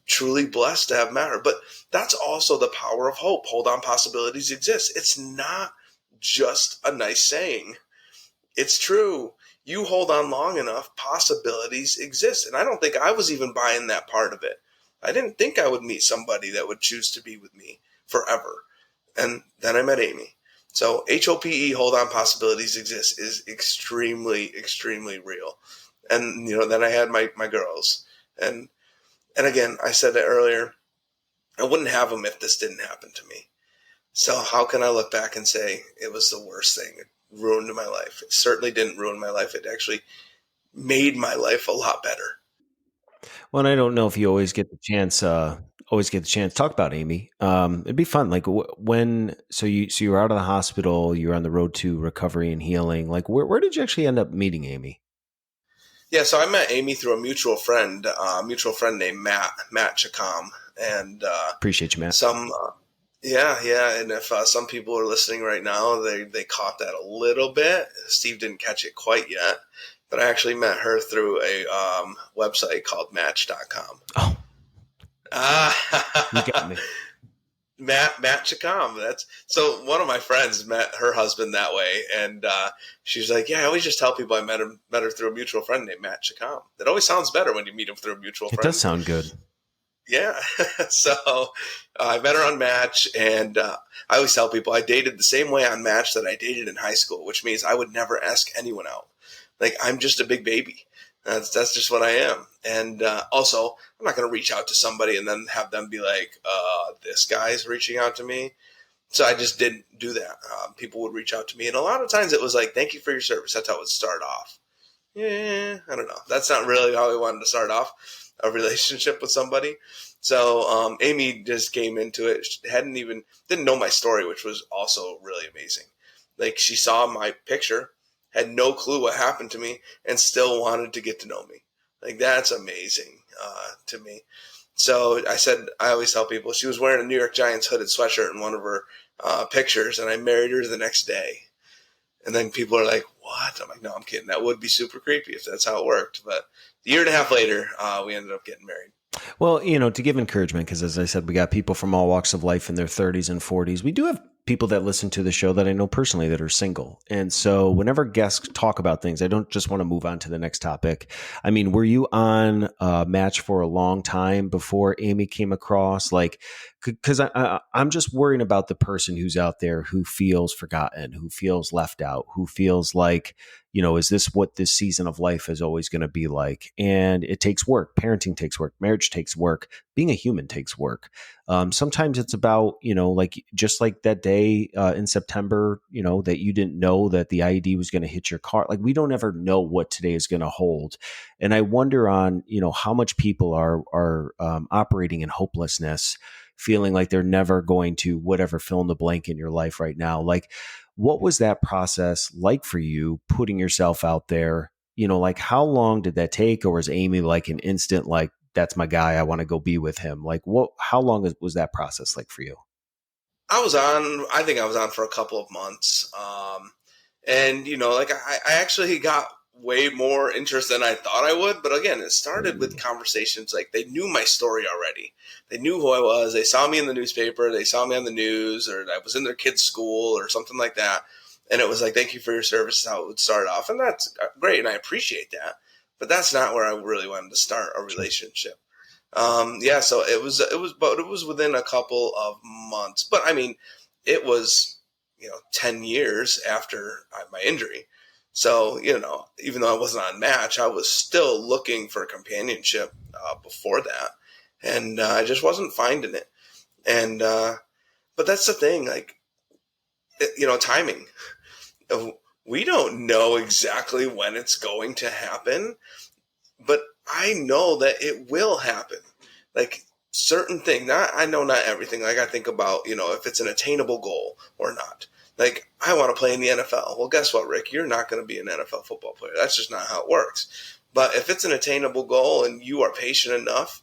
truly blessed to have met her. But that's also the power of hope. Hold on, possibilities exist. It's not just a nice saying. It's true. You hold on long enough, possibilities exist. And I don't think I was even buying that part of it. I didn't think I would meet somebody that would choose to be with me forever. And then I met Amy. So HOPE, hold on, possibilities exist, is extremely, extremely real. And, then I had my girls. And again, I said that earlier, I wouldn't have them if this didn't happen to me. So how can I look back and say it was the worst thing? It ruined my life. It certainly didn't ruin my life. It actually made my life a lot better. Well, I don't know if you always get the chance to talk about Amy. It'd be fun. Like so you were out of the hospital, you were on the road to recovery and healing. Like where did you actually end up meeting Amy? Yeah, so I met Amy through a mutual friend named Matt Chacom. And Appreciate you, Matt. yeah. And if some people are listening right now, they caught that a little bit. Steve didn't catch it quite yet. But I actually met her through a website called Match.com. Oh, you got me. Matt Chacom. That's so. One of my friends met her husband that way, and she's like, "Yeah, I always just tell people I met her through a mutual friend named Matt Chacom. It always sounds better when you meet him through a mutual It friend." does sound good. Yeah. So I met her on Match, and I always tell people I dated the same way on Match that I dated in high school, which means I would never ask anyone out. Like, I'm just a big baby. That's just what I am. And also, I'm not going to reach out to somebody and then have them be like, this guy's reaching out to me. So I just didn't do that. People would reach out to me. And a lot of times it was like, thank you for your service. That's how it would start off. Yeah, I don't know. That's not really how we wanted to start off a relationship with somebody. So Amy just came into it. She didn't know my story, which was also really amazing. Like, she saw my picture, had no clue what happened to me, and still wanted to get to know me. Like, that's amazing to me. So I always tell people, she was wearing a New York Giants hooded sweatshirt in one of her pictures, and I married her the next day. And then people are like, what? I'm like, no, I'm kidding. That would be super creepy if that's how it worked. But a year and a half later, we ended up getting married. Well, to give encouragement, because as I said, we got people from all walks of life in their 30s and 40s. We do have people that listen to the show that I know personally that are single. And so whenever guests talk about things, I don't just want to move on to the next topic. I mean, were you on Match for a long time before Amy came across? Like, because I'm just worrying about the person who's out there who feels forgotten, who feels left out, who feels like, is this what this season of life is always going to be like? And it takes work. Parenting takes work. Marriage takes work. Being a human takes work. Sometimes it's about, like just like that day in September, that you didn't know that the IED was going to hit your car. Like, we don't ever know what today is going to hold. And I wonder on, how much people are operating in hopelessness, feeling like they're never going to whatever fill in the blank in your life right now. Like, what was that process like for you, putting yourself out there? Like, how long did that take? Or was Amy like an instant, like, that's my guy. I want to go be with him. Like how long was that process like for you? I think I was on for a couple of months. And, like I actually got way more interest than I thought I would. But again, it started with conversations. Like they knew my story already. They knew who I was. They saw me in the newspaper. They saw me on the news, or I was in their kid's school or something like that. And it was like, thank you for your service, is how it would start off. And that's great. And I appreciate that. But that's not where I really wanted to start a Sure. relationship. Yeah, so but it was within a couple of months. But I mean, it was 10 years after my injury. So even though I wasn't on Match, I was still looking for companionship before that, and I just wasn't finding it. And but that's the thing, like timing. We don't know exactly when it's going to happen, but I know that it will happen. Like certain things, I know not everything. Like I think about, if it's an attainable goal or not. Like I want to play in the NFL. Well, guess what, Rick? You're not going to be an NFL football player. That's just not how it works. But if it's an attainable goal and you are patient enough,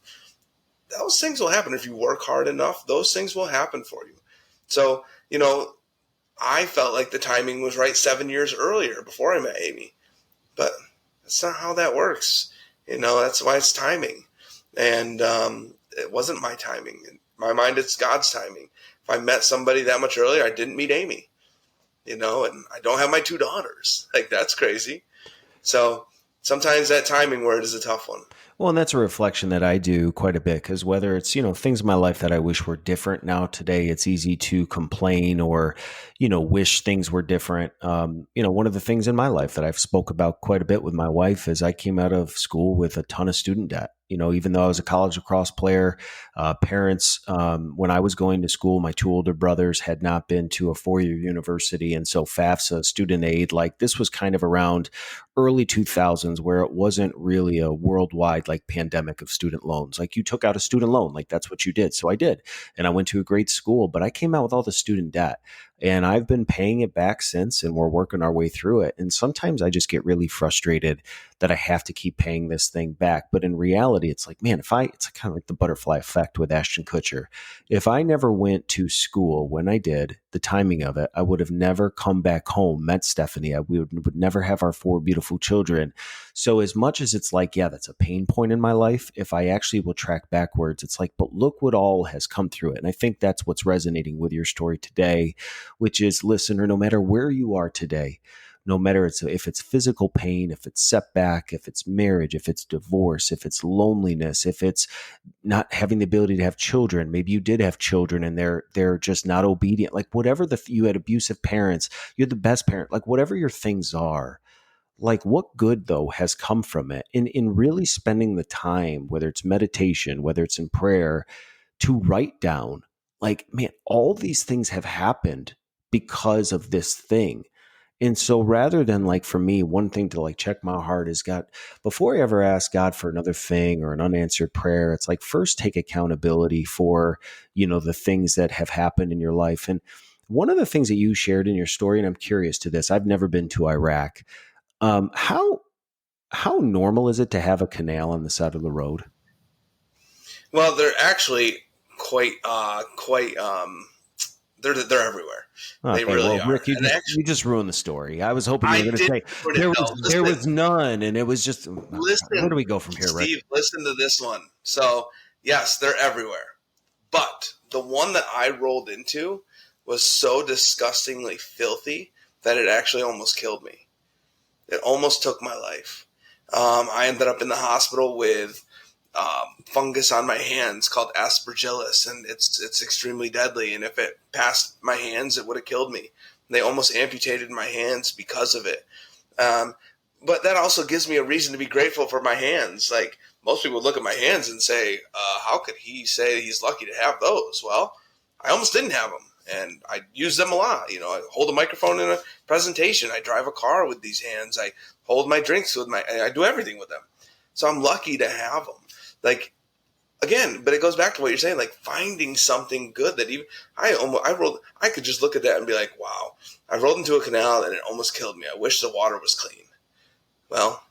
those things will happen. If you work hard enough, those things will happen for you. So, I felt like the timing was right 7 years earlier before I met Amy. But that's not how that works. That's why it's timing. And it wasn't my timing. In my mind, it's God's timing. If I met somebody that much earlier, I didn't meet Amy, and I don't have my 2 daughters. Like, that's crazy. So sometimes that timing word is a tough one. Well, and that's a reflection that I do quite a bit because whether it's, things in my life that I wish were different now today, it's easy to complain or, wish things were different. One of the things in my life that I've spoke about quite a bit with my wife is I came out of school with a ton of student debt. Even though I was a college lacrosse player, parents, when I was going to school, my 2 older brothers had not been to a 4-year university. And so FAFSA, student aid, like this was kind of around early 2000s where it wasn't really a worldwide like pandemic of student loans. Like you took out a student loan, like that's what you did. So I did. And I went to a great school, but I came out with all the student debt. And I've been paying it back since, and we're working our way through it. And sometimes I just get really frustrated that I have to keep paying this thing back. But in reality, it's like, man, it's kind of like the butterfly effect with Ashton Kutcher. If I never went to school when I did, the timing of it, I would have never come back home, met Stephanie. We would never have our 4 beautiful children. So as much as it's like, yeah, that's a pain point in my life, if I actually will track backwards, it's like, but look what all has come through it. And I think that's what's resonating with your story today, which is, listener, no matter where you are today, no matter if it's physical pain, if it's setback, if it's marriage, if it's divorce, if it's loneliness, if it's not having the ability to have children, maybe you did have children and they're just not obedient, like whatever you had abusive parents, you're the best parent, like whatever your things are, like what good though has come from it in really spending the time, whether it's meditation, whether it's in prayer, to write down, like, man, all these things have happened because of this thing. And so rather than like for me, one thing to like check my heart is God, before I ever ask God for another thing or an unanswered prayer, it's like first take accountability for, the things that have happened in your life. And one of the things that you shared in your story, and I'm curious to this, I've never been to Iraq. How normal is it to have a canal on the side of the road? Well, they're actually quite they're everywhere. They Okay, really well, are. Rick, you And just actually, you just ruined the story. I was hoping you I were going to did say put it there though. was there Listen, was none, and it was just where do listen, we go from here, Rick? Steve, listen to this one. So, yes, they're everywhere. But the one that I rolled into was so disgustingly filthy that it actually almost killed me. It almost took my life. I ended up in the hospital with fungus on my hands called aspergillus, and it's extremely deadly. And if it passed my hands, it would have killed me. They almost amputated my hands because of it. Um, but that also gives me a reason to be grateful for my hands. Like most people would look at my hands and say, "How could he say he's lucky to have those?" Well, I almost didn't have them, and I use them a lot. I hold a microphone in a presentation. I drive a car with these hands. I hold my drinks with I do everything with them. So I'm lucky to have them. Like again, but it goes back to what you're saying, like finding something good that even I could just look at that and be like, wow, I rolled into a canal and it almost killed me. I wish the water was clean. Well,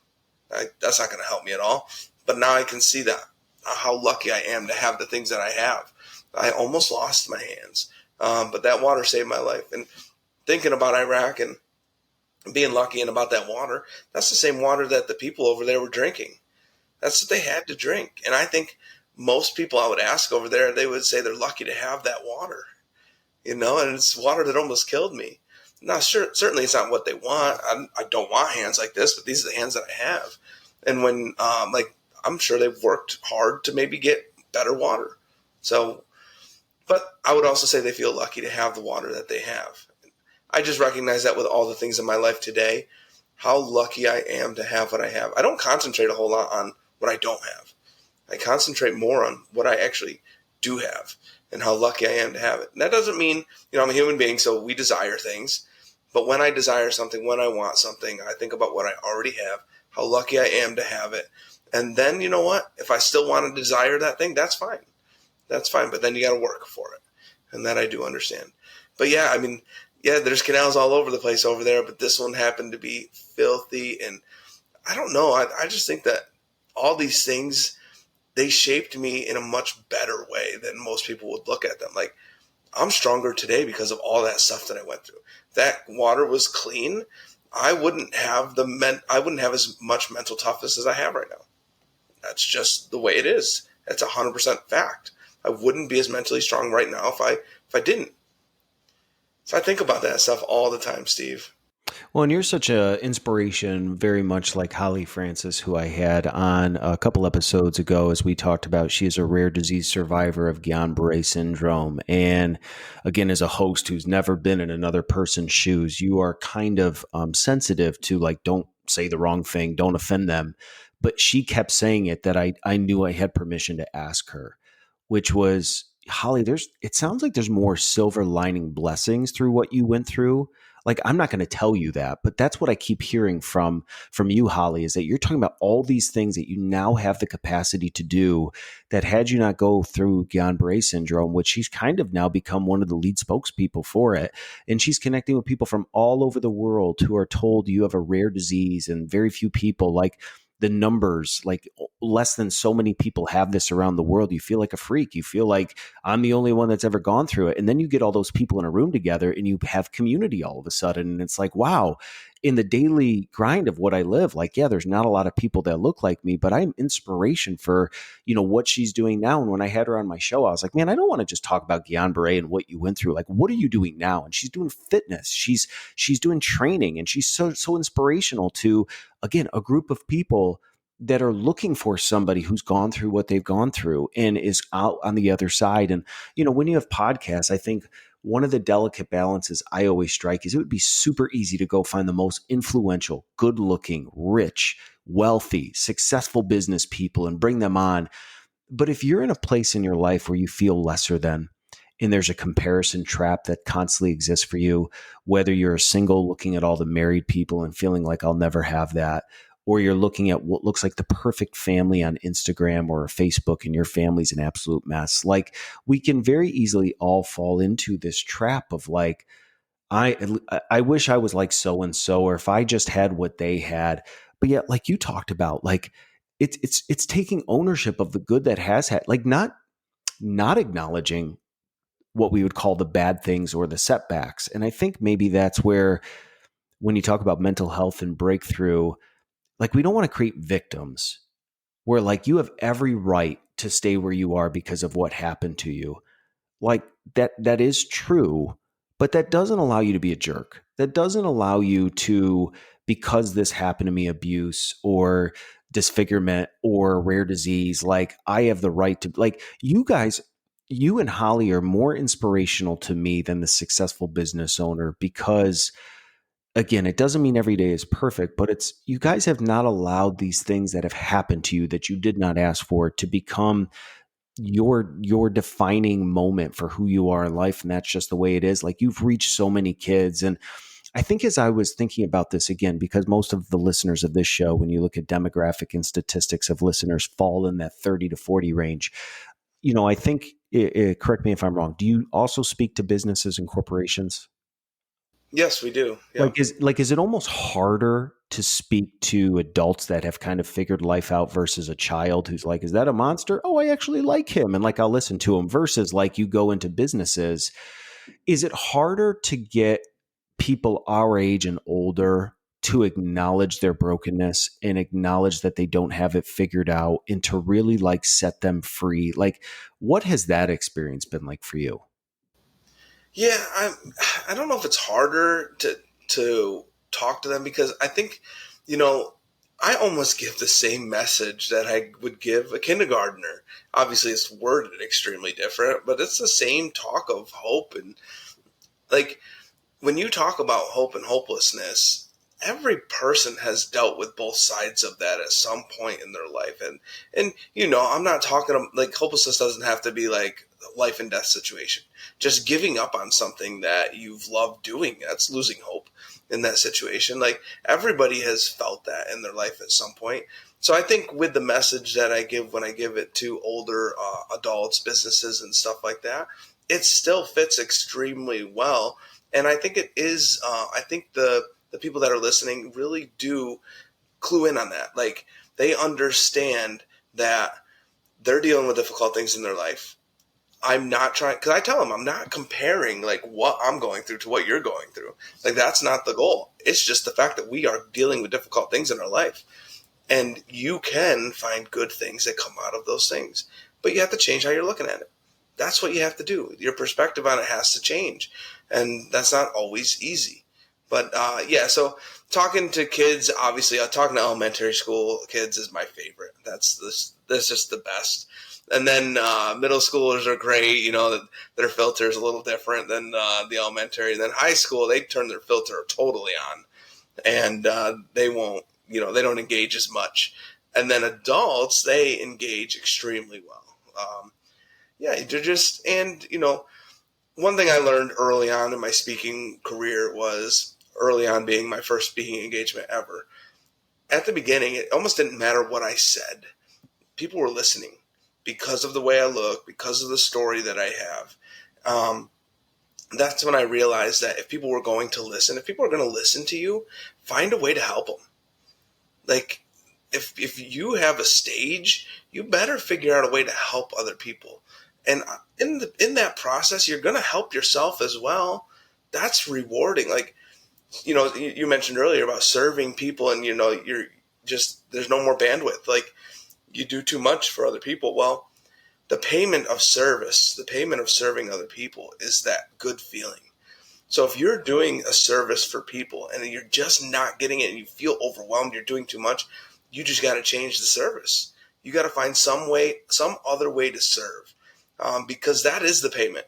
that's not going to help me at all. But now I can see that. how lucky I am to have the things that I have. I almost lost my hands, but that water saved my life. And thinking about Iraq and being lucky and about that water, that's the same water that the people over there were drinking. That's what they had to drink. And I think most people I would ask over there, they would say they're lucky to have that water, and it's water that almost killed me. Now, sure, certainly it's not what they want. I don't want hands like this, but these are the hands that I have. And when, I'm sure they've worked hard to maybe get better water. So, but I would also say they feel lucky to have the water that they have. I just recognize that with all the things in my life today, how lucky I am to have what I have. I don't concentrate a whole lot on what I don't have. I concentrate more on what I actually do have and how lucky I am to have it. And that doesn't mean, I'm a human being, so we desire things. But when I desire something, when I want something, I think about what I already have, how lucky I am to have it. And then, you know what? If I still want to desire that thing, that's fine. That's fine. But then you got to work for it. And that I do understand. But yeah, I mean, yeah, there's canals all over the place over there, but this one happened to be filthy. And I don't know. I just think that all these things, they shaped me in a much better way than most people would look at them. Like, I'm stronger today because of all that stuff that I went through. If that water was clean, I wouldn't have as much mental toughness as I have right now. That's just the way it is. That's 100% fact. I wouldn't be as mentally strong right now if I didn't. So I think about that stuff all the time, Steve. Well, and you're such a inspiration, very much like Holly Francis, who I had on a couple episodes ago, as we talked about. She is a rare disease survivor of Guillain-Barré syndrome. And again, as a host who's never been in another person's shoes, you are kind of sensitive to, like, don't say the wrong thing, don't offend them. But she kept saying it that I knew I had permission to ask her, which was, Holly, it sounds like there's more silver lining blessings through what you went through. Like, I'm not going to tell you that, but that's what I keep hearing from you, Holly, is that you're talking about all these things that you now have the capacity to do that had you not go through Guillain-Barré syndrome, which she's kind of now become one of the lead spokespeople for it. And she's connecting with people from all over the world who are told you have a rare disease, and very few people, like, the numbers, like less than so many people have this around the world. You feel like a freak. You feel like I'm the only one that's ever gone through it. And then you get all those people in a room together and you have community all of a sudden. And it's like, wow, in the daily grind of what I live, like, yeah, there's not a lot of people that look like me, but I'm inspiration for, what she's doing now. And when I had her on my show, I was like, man, I don't want to just talk about Guillain-Barré and what you went through. Like, what are you doing now? And she's doing fitness. She's doing training, and she's so inspirational to, again, a group of people that are looking for somebody who's gone through what they've gone through and is out on the other side. And, when you have podcasts, I think one of the delicate balances I always strike is it would be super easy to go find the most influential, good looking, rich, wealthy, successful business people and bring them on. But if you're in a place in your life where you feel lesser than, and there's a comparison trap that constantly exists for you, whether you're a single looking at all the married people and feeling like I'll never have that, or you're looking at what looks like the perfect family on Instagram or Facebook and your family's an absolute mess. Like, we can very easily all fall into this trap of, like, I wish I was like so and so, or if I just had what they had. But yet, like you talked about, like, it's taking ownership of the good that has had, like, not acknowledging what we would call the bad things or the setbacks. And I think maybe that's where, when you talk about mental health and breakthrough, like, we don't want to create victims where, like, you have every right to stay where you are because of what happened to you. Like, that is true, but that doesn't allow you to be a jerk. That doesn't allow you to, because this happened to me, abuse or disfigurement or rare disease, like, I have the right to, like, you guys, you and Holly are more inspirational to me than the successful business owner, because, again, it doesn't mean every day is perfect, but it's, you guys have not allowed these things that have happened to you that you did not ask for to become your defining moment for who you are in life. And that's just the way it is. Like, you've reached so many kids. And I think, as I was thinking about this again, because most of the listeners of this show, when you look at demographic and statistics of listeners, fall in that 30 to 40 range. I think, correct me if I'm wrong, do you also speak to businesses and corporations? Yes, we do. Yep. Is it almost harder to speak to adults that have kind of figured life out versus a child who's like, is that a monster? Oh, I actually like him. And like, I'll listen to him versus like you go into businesses. Is it harder to get people our age and older to acknowledge their brokenness and acknowledge that they don't have it figured out and to really like set them free? Like, what has that experience been like for you? Yeah, I don't know if it's harder to talk to them because I think, you know, I almost give the same message that I would give a kindergartner. Obviously, it's worded extremely different, but it's the same talk of hope and like when you talk about hope and hopelessness, every person has dealt with both sides of that at some point in their life. And I'm not talking like hopelessness doesn't have to be like a life and death situation. Just giving up on something that you've loved doing, that's losing hope in that situation. Like everybody has felt that in their life at some point. So I think with the message that I give when I give it to older adults, businesses, and stuff like that, it still fits extremely well. And I think it is. I think the people that are listening really do clue in on that. Like they understand that they're dealing with difficult things in their life. I'm not trying because I tell them I'm not comparing like what I'm going through to what you're going through. Like that's not the goal. It's just the fact that we are dealing with difficult things in our life, and you can find good things that come out of those things. But you have to change how you're looking at it. That's what you have to do. Your perspective on it has to change. And that's not always easy. But yeah, so talking to kids, obviously, talking to elementary school kids is my favorite. That's just the best. And then middle schoolers are great. Their filter is a little different than the elementary. And then high school, they turn their filter totally on, and they won't. They don't engage as much. And then adults, they engage extremely well. Yeah, they're just, and one thing I learned early on in my speaking career was early on being my first speaking engagement ever. At the beginning, it almost didn't matter what I said. People were listening because of the way I look, because of the story that I have. That's when I realized that if people were going to listen, if people are going to listen to you, find a way to help them. Like, if you have a stage, you better figure out a way to help other people. And in that process, you're going to help yourself as well. That's rewarding. Like, you mentioned earlier about serving people, and you're just there's no more bandwidth. Like, you do too much for other people. Well, the payment of service, the payment of serving other people is that good feeling. So if you're doing a service for people and you're just not getting it and you feel overwhelmed, you're doing too much, you just got to change the service. You got to find some other way to serve, because that is the payment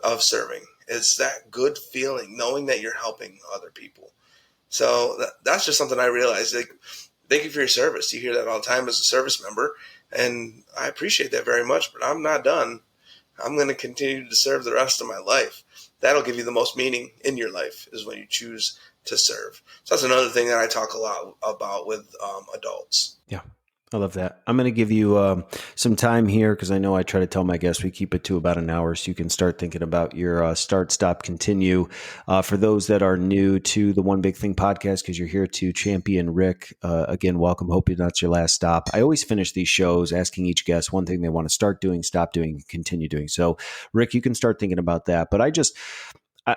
of serving. It's that good feeling, knowing that you're helping other people. So that's just something I realized. Like, thank you for your service. You hear that all the time as a service member, and I appreciate that very much. But I'm not done. I'm going to continue to serve the rest of my life. That'll give you the most meaning in your life is when you choose to serve. So that's another thing that I talk a lot about with adults. Yeah. I love that. I'm going to give you some time here because I know I try to tell my guests we keep it to about an hour so you can start thinking about your start, stop, continue. For those that are new to the One Big Thing podcast, because you're here to champion Rick, again, welcome. Hope that's your last stop. I always finish these shows asking each guest one thing they want to start doing, stop doing, and continue doing. So, Rick, you can start thinking about that. But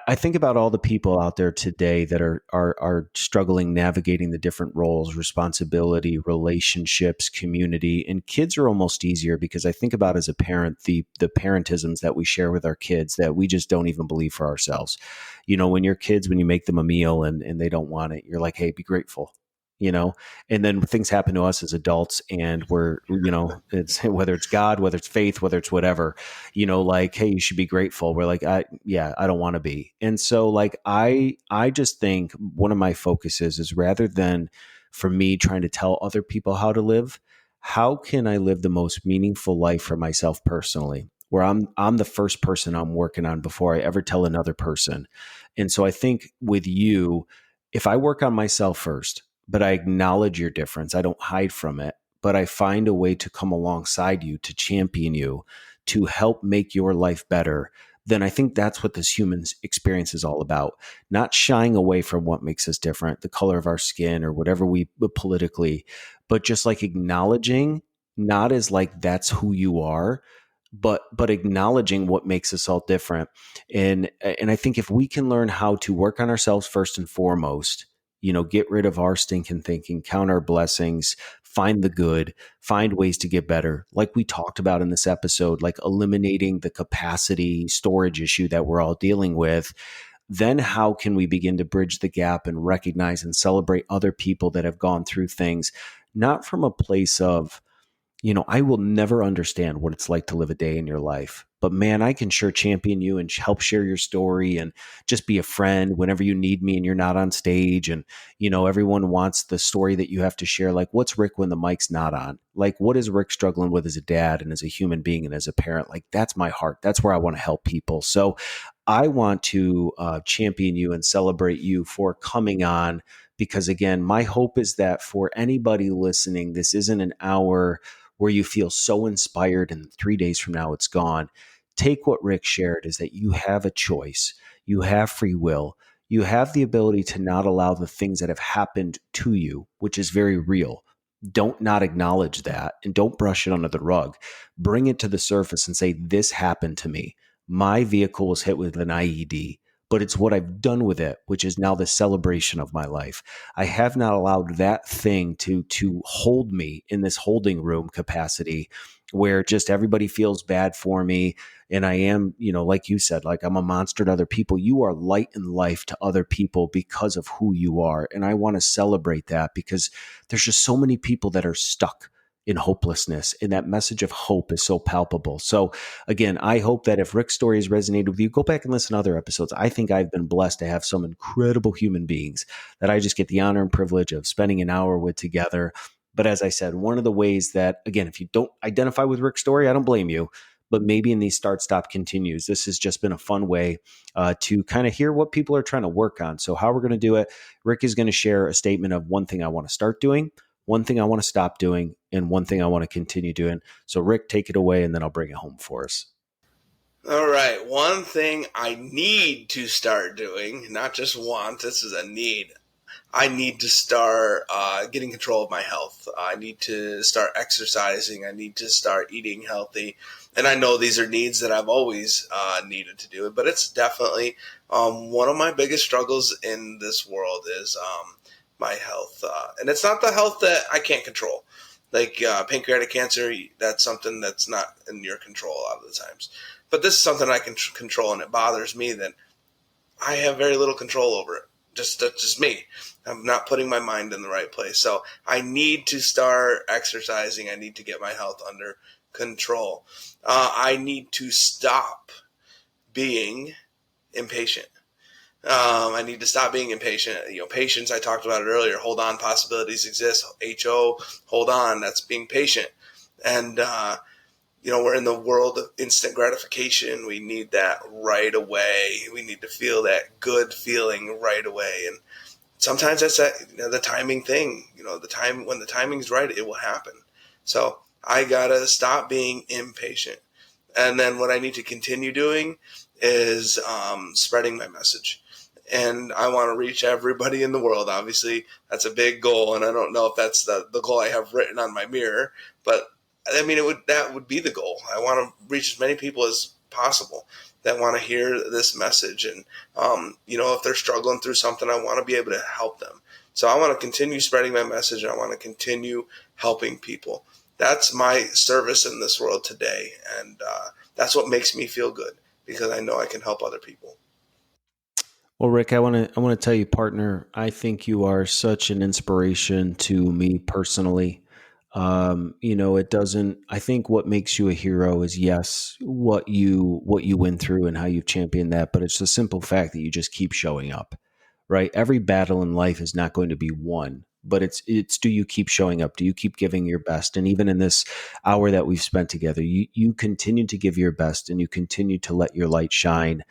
I think about all the people out there today that are struggling navigating the different roles, responsibility, relationships, community, and kids are almost easier because I think about as a parent the parentisms that we share with our kids that we just don't even believe for ourselves. When your kids, when you make them a meal and they don't want it, you're like, hey, be grateful. And then things happen to us as adults and it's whether it's God, whether it's faith, whether it's whatever, like, hey, you should be grateful. We're like, I don't want to be. And so like, I just think one of my focuses is rather than for me trying to tell other people how to live, how can I live the most meaningful life for myself personally? Where I'm the first person I'm working on before I ever tell another person. And so I think with you, if I work on myself first, but I acknowledge your difference. I don't hide from it, but I find a way to come alongside you, to champion you, to help make your life better. then I think that's what this human experience is all about. Not shying away from what makes us different, the color of our skin or whatever we politically, but just like acknowledging, not as like that's who you are, but acknowledging what makes us all different. And I think if we can learn how to work on ourselves first and foremost, get rid of our stinking thinking, count our blessings, find the good, find ways to get better, like we talked about in this episode, like eliminating the capacity storage issue that we're all dealing with. Then how can we begin to bridge the gap and recognize and celebrate other people that have gone through things, not from a place of, I will never understand what it's like to live a day in your life. But man, I can sure champion you and help share your story and just be a friend whenever you need me and you're not on stage. And, everyone wants the story that you have to share. Like, what's Rick when the mic's not on? Like, what is Rick struggling with as a dad and as a human being and as a parent? Like, that's my heart. That's where I want to help people. So I want to champion you and celebrate you for coming on, because again, my hope is that for anybody listening, this isn't an hour where you feel so inspired and 3 days from now it's gone. Take what Rick shared, is that you have a choice. You have free will. You have the ability to not allow the things that have happened to you, which is very real. Don't not acknowledge that and don't brush it under the rug. Bring it to the surface and say, this happened to me. My vehicle was hit with an IED, but it's what I've done with it, which is now the celebration of my life. I have not allowed that thing to hold me in this holding room capacity where just everybody feels bad for me. And I am, like you said, like I'm a monster to other people. You are light in life to other people because of who you are. And I want to celebrate that, because there's just so many people that are stuck in hopelessness. And that message of hope is so palpable. So again, I hope that if Rick's story has resonated with you, go back and listen to other episodes. I think I've been blessed to have some incredible human beings that I just get the honor and privilege of spending an hour with together. But as I said, one of the ways that, again, if you don't identify with Rick's story, I don't blame you. But maybe in these start, stop, continues, this has just been a fun way to kind of hear what people are trying to work on. So how we're going to do it, Rick is going to share a statement of one thing I want to start doing, one thing I want to stop doing, and one thing I want to continue doing. So Rick, take it away, and then I'll bring it home for us. All right. One thing I need to start doing, not just want, this is a need. I need to start getting control of my health. I need to start exercising. I need to start eating healthy. And I know these are needs that I've always needed to do, but it's definitely one of my biggest struggles in this world is my health. And it's not the health that I can't control. Like pancreatic cancer, that's something that's not in your control a lot of the times. But this is something I can control, and it bothers me that I have very little control over it. That's just me. I'm not putting my mind in the right place. So I need to start exercising. I need to get my health under control. I need to stop being impatient. I need to stop being impatient. Patience, I talked about it earlier. Hold on, possibilities exist. HO, hold on. That's being patient. And, we're in the world of instant gratification. We need that right away. We need to feel that good feeling right away. And sometimes that's the timing thing. The time when the timing's right, it will happen. So I gotta stop being impatient. And then what I need to continue doing is spreading my message. And I want to reach everybody in the world. Obviously, that's a big goal, and I don't know if that's the goal I have written on my mirror, but I mean, that would be the goal. I want to reach as many people as possible that want to hear this message. And, if they're struggling through something, I want to be able to help them. So I want to continue spreading my message, and I want to continue helping people. That's my service in this world today. And that's what makes me feel good, because I know I can help other people. Well, Rick, I want to tell you, partner, I think you are such an inspiration to me personally. It doesn't, I think what makes you a hero is, yes, what you went through and how you've championed that, but it's the simple fact that you just keep showing up, right? Every battle in life is not going to be won, but it's do you keep showing up? Do you keep giving your best? And even in this hour that we've spent together, you continue to give your best and you continue to let your light shine.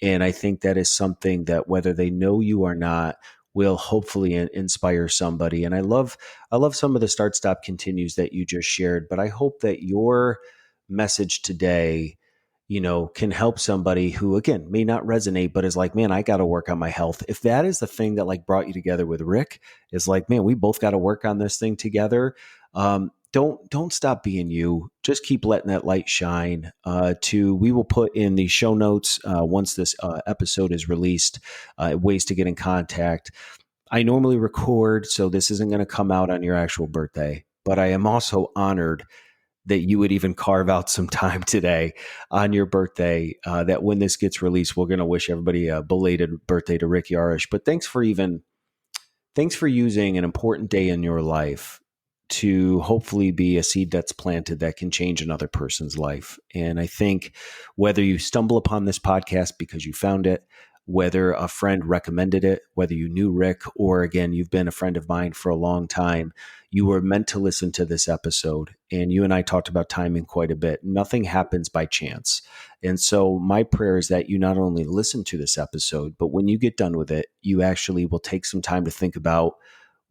And I think that is something that, whether they know you or not, will hopefully inspire somebody. And I love some of the start stop continues that you just shared, but I hope that your message today, can help somebody who, again, may not resonate, but is like, man, I got to work on my health. If that is the thing that like brought you together with Rick, is like, man, we both got to work on this thing together. Don't stop being you. Just keep letting that light shine. We will put in the show notes once this episode is released, ways to get in contact. I normally record, so this isn't going to come out on your actual birthday, but I am also honored that you would even carve out some time today on your birthday. That when this gets released, we're going to wish everybody a belated birthday to Rick Yarosh. But thanks for using an important day in your life to hopefully be a seed that's planted that can change another person's life. And I think whether you stumble upon this podcast because you found it, whether a friend recommended it, whether you knew Rick, or again, you've been a friend of mine for a long time, you were meant to listen to this episode. And you and I talked about timing quite a bit. Nothing happens by chance. And so my prayer is that you not only listen to this episode, but when you get done with it, you actually will take some time to think about,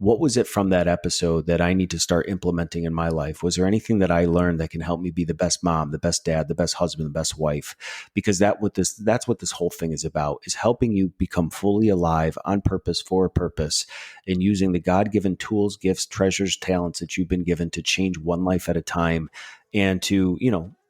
what was it from that episode that I need to start implementing in my life? Was there anything that I learned that can help me be the best mom, the best dad, the best husband, the best wife? Because that's what this whole thing is about, is helping you become fully alive on purpose, for a purpose, and using the God-given tools, gifts, treasures, talents that you've been given to change one life at a time. And to,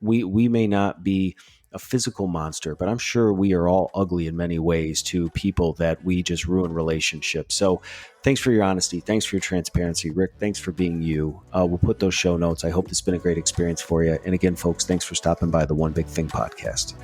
we may not be a physical monster, but I'm sure we are all ugly in many ways to people that we just ruin relationships. So thanks for your honesty. Thanks for your transparency, Rick. Thanks for being you. We'll put those show notes. I hope it's been a great experience for you. And again, folks, thanks for stopping by the One Big Thing podcast.